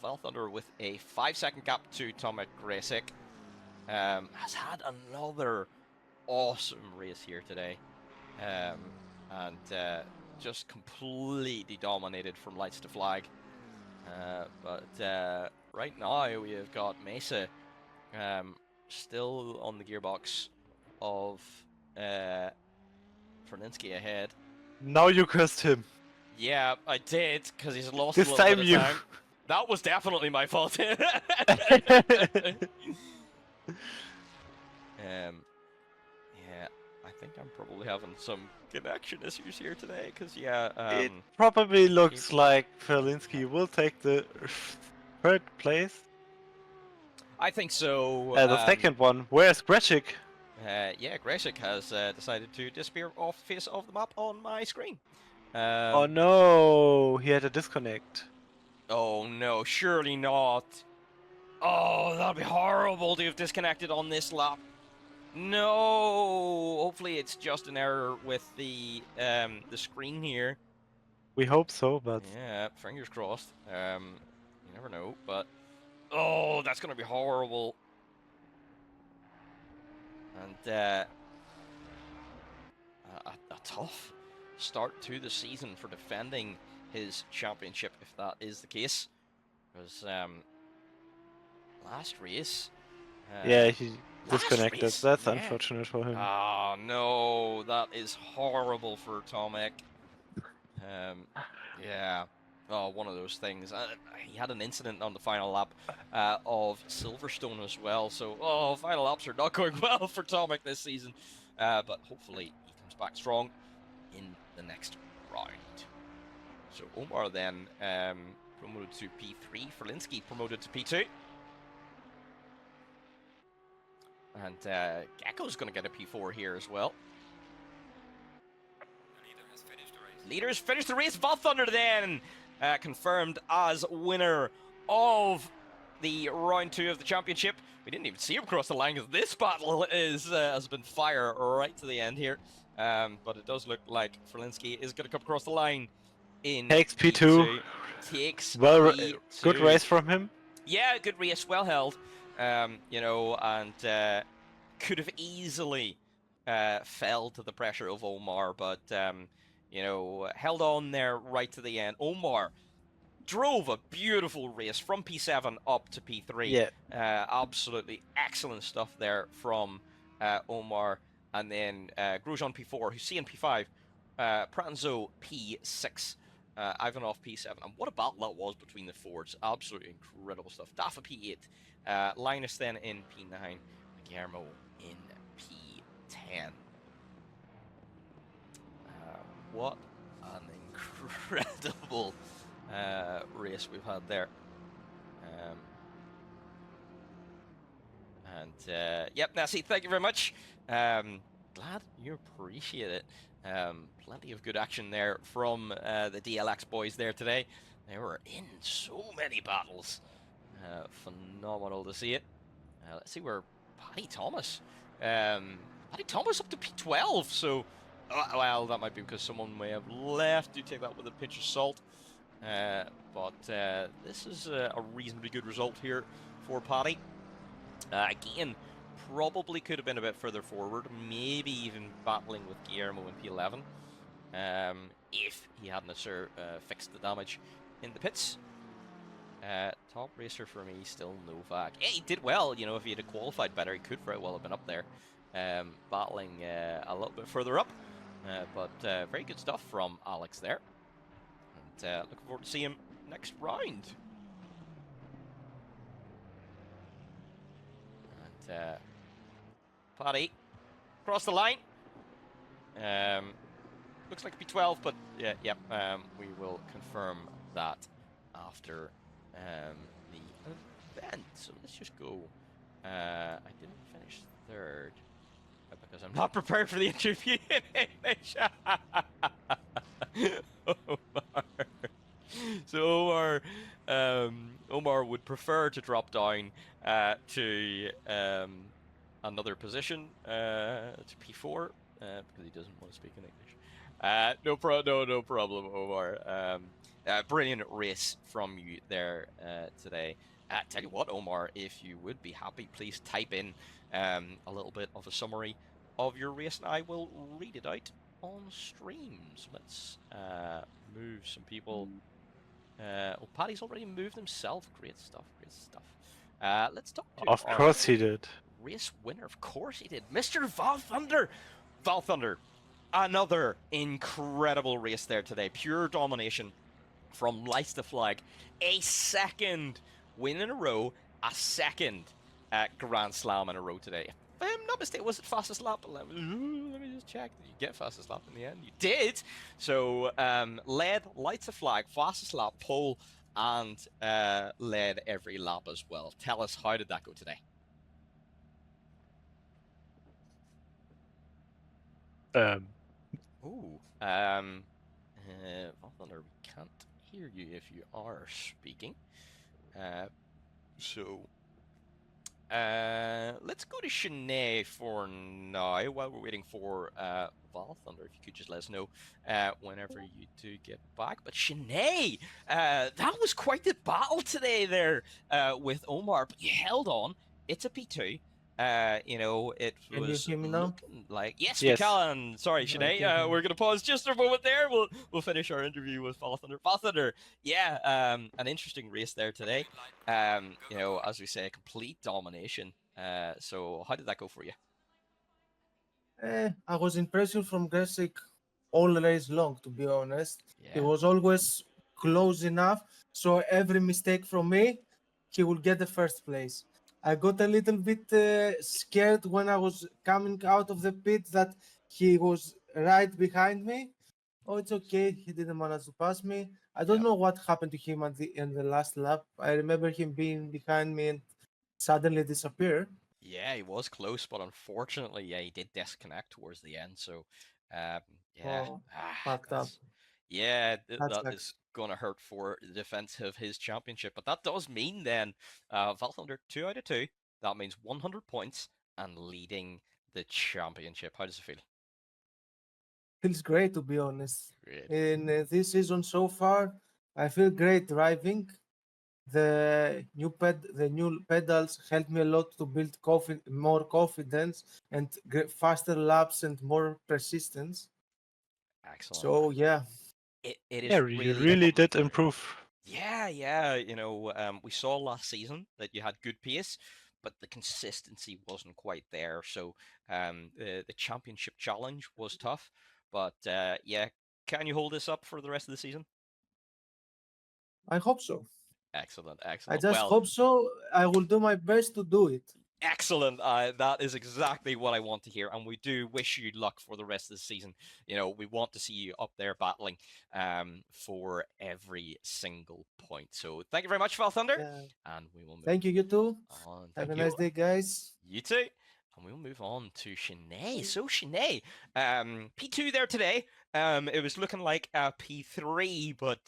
Val Thunder with a 5-second gap to Tomek Gresic has had another awesome race here today, and just completely dominated from lights to flag. But right now we have got Mesa still on the gearbox of Ferninski ahead. Now you cursed him. Yeah, I did, because he's lost This a little time bit you. of time. That was definitely my fault. Yeah, I think I'm probably having some connection issues here today, because it probably looks like Ferlinski will take the third place. I think so. The second one. Where's Gresic? Yeah, Gresic has decided to disappear off the face of the map on my screen. Oh no, he had a disconnect. Oh no, surely not. Oh, that'd be horrible to have disconnected on this lap. No, hopefully it's just an error with the screen here. We hope so, but yeah, fingers crossed. You never know, but oh, that's gonna be horrible. And a tough start to the season for defending his championship, if that is the case. Because last race. yeah, he disconnected. Race, That's yeah. unfortunate for him. Oh no, that is horrible for Tomek. Yeah. Oh, one of those things. He had an incident on the final lap of Silverstone as well. So, final laps are not going well for Tomek this season. But hopefully he comes back strong in the next round. So Omar then promoted to P3. Ferlinski promoted to P2. And Gecko's going to get a P4 here as well. Leaders finished the race. Val Thunder then confirmed as winner of the round 2 of the championship. We didn't even see him cross the line because this battle has been fire right to the end here. But it does look like Ferlinski is going to come across the line in Takes P2. Takes well, P2. good race from him. Yeah, good race, well held. You know, and could have easily fell to the pressure of Omar, but you know, held on there right to the end. Omar drove a beautiful race from P7 up to P3. Yeah. Absolutely excellent stuff there from Omar. And then Grosjean P4, Hussein P5, Pranzo P6, Ivanov P7. And what a battle that was between the Fords. Absolutely incredible stuff. Dafa P8, Linus then in P9, Guillermo in P10. What an incredible race we've had there. Yep, Nessie, thank you very much. Glad you appreciate it. Plenty of good action there from the DLX boys there today. They were in so many battles. Phenomenal to see it. Let's see where Paddy Thomas. Paddy Thomas up to P12, so well, that might be because someone may have left. Do take that with a pinch of salt. But this is a reasonably good result here for Paddy. Again, probably could have been a bit further forward, maybe even battling with Guillermo in P11, if he hadn't fixed the damage in the pits. Top racer for me, still Novak. Yeah, he did well, you know, if he had qualified better, he could very well have been up there, battling a little bit further up. But very good stuff from Alex there. And looking forward to seeing him next round. And Paddy, across the line. Looks like P12, but yeah, we will confirm that after the event. So let's just go. I didn't finish third because I'm not prepared for the interview in English. Omar. So Omar would prefer to drop down to another position, to P4, because he doesn't want to speak in English. No problem, Omar. Brilliant race from you there today. Tell you what, Omar, if you would be happy, please type in a little bit of a summary of your race, and I will read it out on streams. Let's move some people. Well, Paddy's already moved himself. Great stuff. Let's talk to Of course he did. Race winner. Of course he did. Mr. Valthunder. Valthunder. Another incredible race there today. Pure domination from lights to flag. A second win in a row. A second Grand Slam in a row today. If I'm not mistaken, was it fastest lap? Let me just check. Did you get fastest lap in the end? You did. So led lights to flag, fastest lap, pole, and led every lap as well. Tell us, how did that go today? Valthunder, we can't hear you if you are speaking. Let's go to Shanae for now while we're waiting for Valthunder. If you could just let us know whenever you do get back. But Shanae, that was quite the battle today there with Omar. But you held on. It's a P2. You know, it Can was you hear me now? looking like Yes. we can. Sorry, Shanae. Okay. We're gonna pause just for a moment there. We'll finish our interview with Valthunder. Valthunder, yeah, an interesting race there today. You know, as we say, complete domination. So how did that go for you? I was impressed from Gresic all race long, to be honest. Yeah. He was always close enough, so every mistake from me, he will get the first place. I got a little bit scared when I was coming out of the pit that he was right behind me. Oh, it's okay. He didn't manage to pass me. I don't Yeah. know what happened to him in the last lap. I remember him being behind me and suddenly disappear. Yeah, he was close, but unfortunately, yeah, he did disconnect towards the end. So, yeah, Oh, fucked up. yeah, That that sucks. is gonna hurt for the defense of his championship. But that does mean then, Valthunder 2 out of 2. That means 100 points and leading the championship. How does it feel? Feels great, to be honest. Great. In this season so far, I feel great driving. The new pedals helped me a lot to build more confidence and faster laps and more persistence. Excellent. So yeah, It is Yeah, you really did improve. Yeah. You know, we saw last season that you had good pace, but the consistency wasn't quite there. So the championship challenge was tough. But yeah, can you hold this up for the rest of the season? I hope so. Excellent. I just Well, hope so. I will do my best to do it. excellent. That is exactly what I want to hear, and we do wish you luck for the rest of the season. You know, we want to see you up there battling for every single point. So thank you very much, Valthunder, Yeah. and we will move Thank you, you too. on. Have Thank a you. nice day, guys. You too. And we'll move on to Shanae. So Shanae, P2 there today. It was looking like a P3, but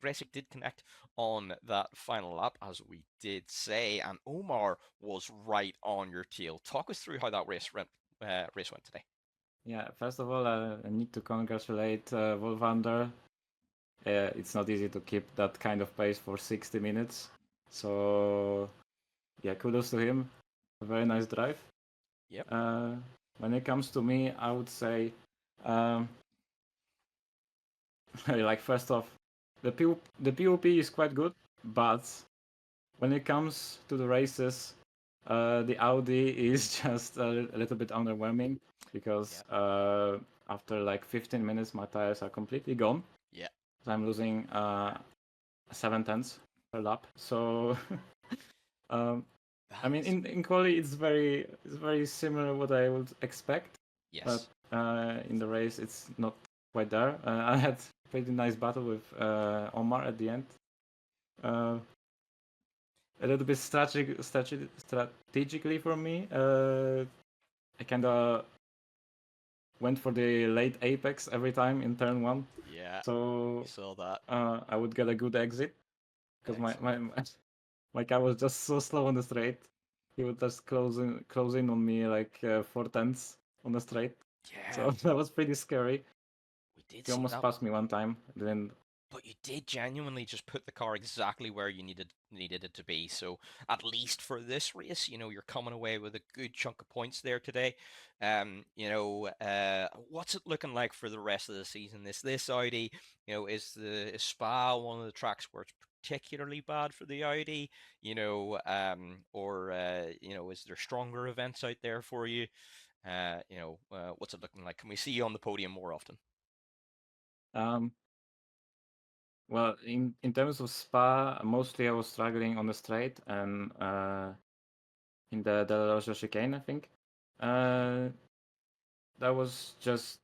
Gresic did connect on that final lap, as we did say, and Omar was right on your tail. Talk us through how that race went today. Yeah, first of all, I need to congratulate Wolvander. It's not easy to keep that kind of pace for 60 minutes. So, yeah, kudos to him. A very nice drive. Yep. When it comes to me, I would say, like first off, the PvP is quite good, but when it comes to the races, the Audi is just a little bit underwhelming because after like 15 minutes, my tires are completely gone. Yeah. I'm losing 7/10 per lap. So, I mean, in quali, it's very similar what I would expect. Yes. But in the race, it's not quite there. I had a pretty nice battle with Omar at the end. A little bit strategically for me. I kind of went for the late apex every time in turn 1. Yeah. So You saw that. I would get a good exit because my car was just so slow on the straight. He would just close in on me like 4/10 on the straight. Yeah. So that was pretty scary. We did. He almost passed me one time. Then but you did genuinely just put the car exactly where you needed it to be. So at least for this race, you're coming away with a good chunk of points there today. What's it looking like for the rest of the season? This Audi, is Spa one of the tracks where it's particularly bad for the Audi? Is there stronger events out there for you? What's it looking like? Can we see you on the podium more often? Well, in terms of Spa, mostly I was struggling on the straight and in the Roja chicane, I think. That was just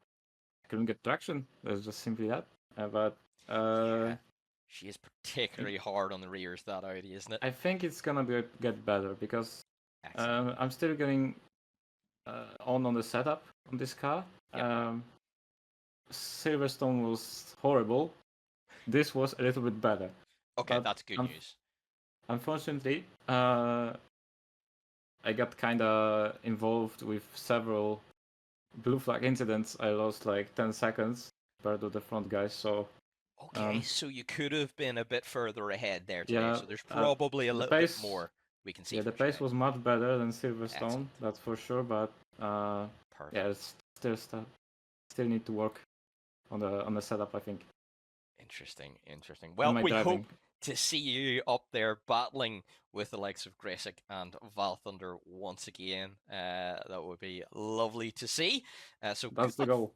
I couldn't get traction. That's just simply that. She is particularly hard on the rears, that Audi, isn't it? I think it's gonna get better because I'm still getting on the setup on this car. Yep. Silverstone was horrible. This was a little bit better. Okay, but that's good news. Unfortunately, I got kind of involved with several blue flag incidents. I lost like 10 seconds compared to the front guys. So okay, so you could have been a bit further ahead there today. Yeah, so there's probably a little bit more we can see. Yeah, the pace was much better than Silverstone, that's for sure. But yeah, it's still need to work on the setup, I think. Interesting. Well, we hope to see you up there battling with the likes of Grasic and Val Thunder once again. That would be lovely to see. So that's the goal.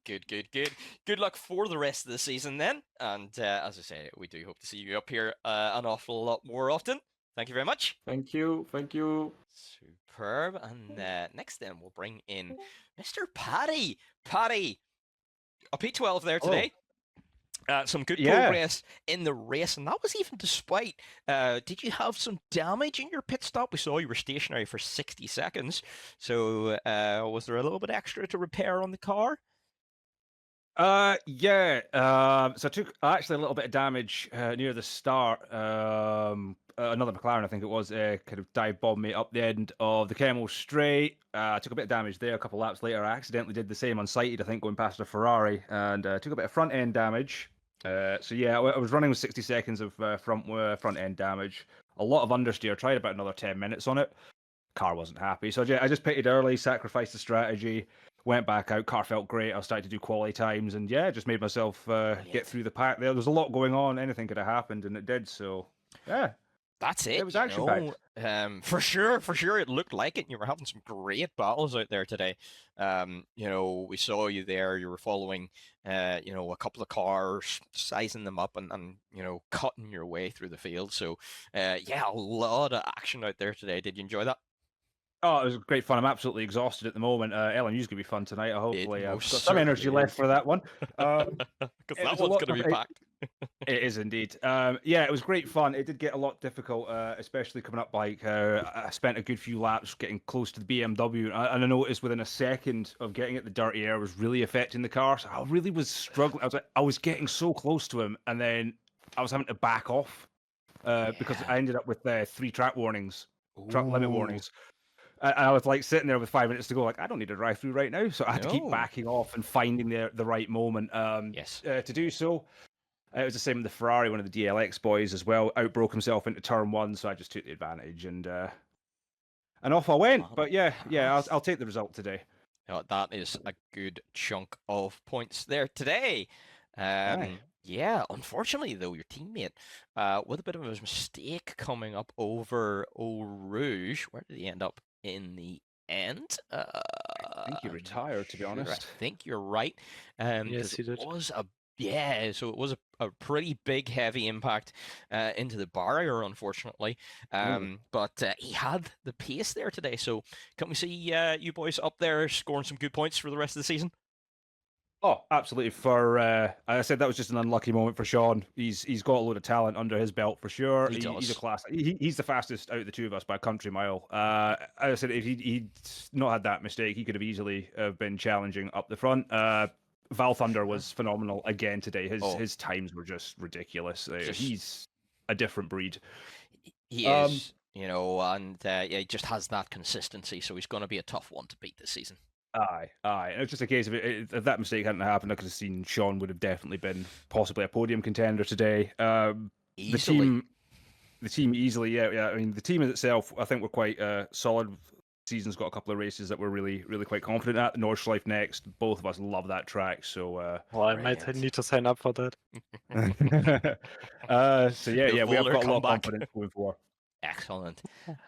Good. Good luck for the rest of the season then. And as I say, we do hope to see you up here an awful lot more often. Thank you very much. Thank you. Superb. And next then we'll bring in Mr. Paddy. Paddy, a P12 there today. Some good progress in the race, and that was even despite. Did you have some damage in your pit stop? We saw you were stationary for 60 seconds. So was there a little bit extra to repair on the car? So I took actually a little bit of damage near the start. Another McLaren, I think it was, kind of dive bombed me up the end of the Kemmel straight. I took a bit of damage there. A couple laps later, I accidentally did the same unsighted, I think, going past a Ferrari, and took a bit of front end damage. I was running with 60 seconds of front end damage. A lot of understeer. Tried about another 10 minutes on it. Car wasn't happy, so I just pitted early, sacrificed the strategy, went back out. Car felt great. I was starting to do quality times, and just made myself get through the pack there. There's a lot going on. Anything could have happened, and it did. So that's it. It was actually for sure. It looked like it. You were having some great battles out there today. We saw you there. You were following, a couple of cars, sizing them up, and cutting your way through the field. So, a lot of action out there today. Did you enjoy that? Oh, it was great fun. I'm absolutely exhausted at the moment. LMU's going to be fun tonight. Hopefully, I've got some energy left for that one. Because that one's going to be packed. It is indeed. It was great fun. It did get a lot difficult, especially coming up. I spent a good few laps getting close to the BMW, and I noticed within a second of getting at the dirty air was really affecting the car. So I really was struggling. I was getting so close to him, and then I was having to back off because I ended up with 3 track warnings, track limit warnings. And I was sitting there with 5 minutes to go, I don't need to drive through right now. So I had to keep backing off and finding the right moment to do so. It was the same with the Ferrari, one of the DLX boys as well, outbroke himself into turn 1. So I just took the advantage. And and off I went. But yeah, Fantastic. I'll take the result today. That is a good chunk of points there today. Aye. Yeah, unfortunately though, your teammate with a bit of a mistake coming up over Eau Rouge. Where did he end up in the end? I think he retired, to be honest. I think you're right. Yes, 'Cause he did. it was so it was a pretty big, heavy impact into the barrier, unfortunately. But he had the pace there today. So can we see you boys up there scoring some good points for the rest of the season? Oh, absolutely. For I said that was just an unlucky moment for Sean. He's got a load of talent under his belt for sure. He He's a does. class. He's the fastest out of the two of us by a country mile. As I said, if he'd not had that mistake, he could have easily been challenging up the front. Val Thunder was phenomenal again today. His times were just ridiculous. He's a different breed. He is, and he just has that consistency. So he's going to be a tough one to beat this season. Aye. And it's just a case of if that mistake hadn't happened, I could have seen Sean would have definitely been possibly a podium contender today. Easily. The team easily, yeah. I mean, the team in itself, I think we're quite solid. Season's got a couple of races that we're really, really quite confident at. Nordschleife next. Both of us love that track, so. Well, I might need to sign up for that. So yeah, we have got a lot of confidence moving forward. Excellent.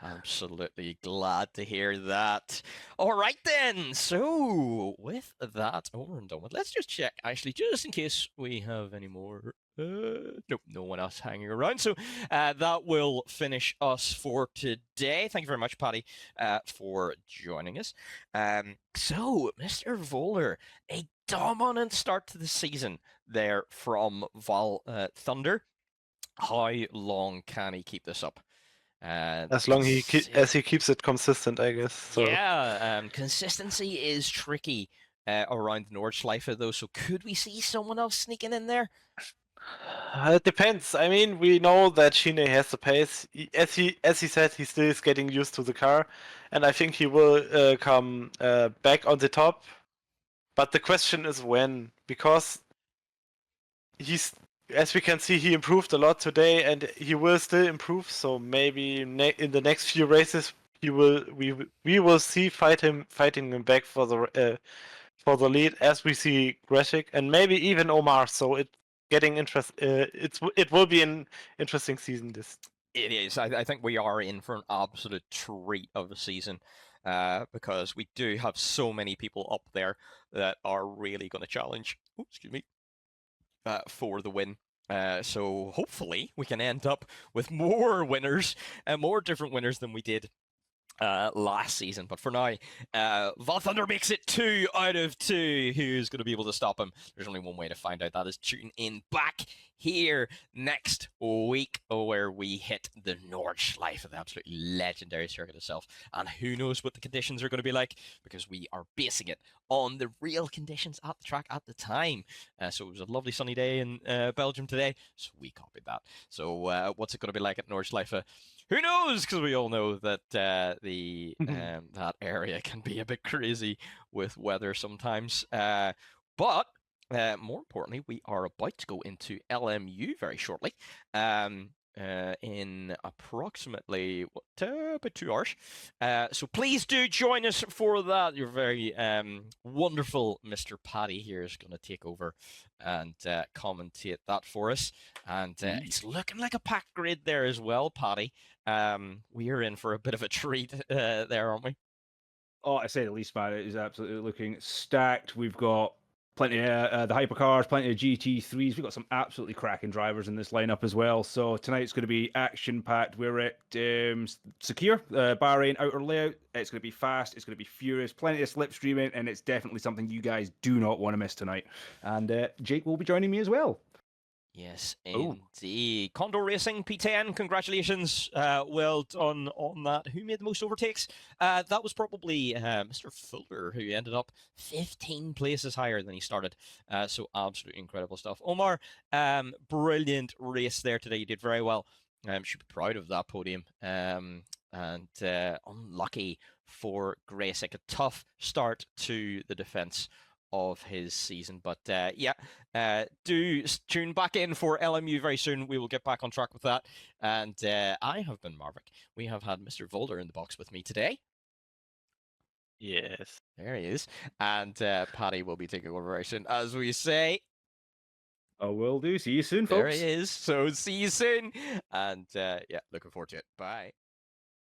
Absolutely glad to hear that. All right then. So with that over and done with, let's just check actually, just in case we have any more. Nope, no one else hanging around. So that will finish us for today. Thank you very much, Paddy, for joining us. So, Mr. Wohler, a dominant start to the season there from Val Thunder. How long can he keep this up? As long as he keeps it consistent, I guess. So. Yeah, consistency is tricky around Nordschleife though. So could we see someone else sneaking in there? It depends. I mean, we know that Shine has the pace. As he said, he still is getting used to the car, and I think he will come back on the top. But the question is when, because as we can see, he improved a lot today, and he will still improve. So maybe in the next few races, we will see fighting him back for the lead, as we see Greshik and maybe even Omar. So it will be an interesting season. It is. I think we are in for an absolute treat of a season. Because we do have so many people up there that are really going to challenge. Excuse me. For the win. So hopefully we can end up with more winners and more different winners than we did last season. But for now, Val Thunder makes it 2 out of 2. Who's going to be able to stop him? There's only one way to find out. That is tuning in back here next week, where we hit the Nordschleife, the absolutely legendary circuit itself. And who knows what the conditions are going to be like, because we are basing it on the real conditions at the track at the time. So it was a lovely sunny day in Belgium today, so we copied that. So what's it going to be like at Nordschleife? Who knows? Because we all know that that area can be a bit crazy with weather sometimes. But more importantly, we are about to go into LMU very shortly. In approximately about 2 hours. So please do join us for that. Your very wonderful Mr. Paddy here is going to take over and commentate that for us. And it's looking like a packed grid there as well, Paddy. We are in for a bit of a treat there, aren't we? Oh, I say the least, man. It is absolutely looking stacked. We've got plenty of the hypercars, plenty of GT3s. We've got some absolutely cracking drivers in this lineup as well. So tonight's going to be action-packed. We're at Sakir, Bahrain outer layout. It's going to be fast. It's going to be furious. Plenty of slipstreaming, and it's definitely something you guys do not want to miss tonight. And Jake will be joining me as well. Yes, indeed. Condor Racing, P10, congratulations. Well done on that. Who made the most overtakes? That was probably Mr. Fuller, who ended up 15 places higher than he started. So absolutely incredible stuff. Omar, brilliant race there today. You did very well. Should be proud of that podium. And unlucky for Gracek. A tough start to the defence of his season. But yeah, do tune back in for LMU very soon. We will get back on track with that. And I have been Maverick. We have had Mr. Wohler in the box with me today. Yes. There he is. And Paddy will be taking over very soon, as we say. I will do. See you soon, There folks. he is. So see you soon. And yeah, looking forward to it. Bye.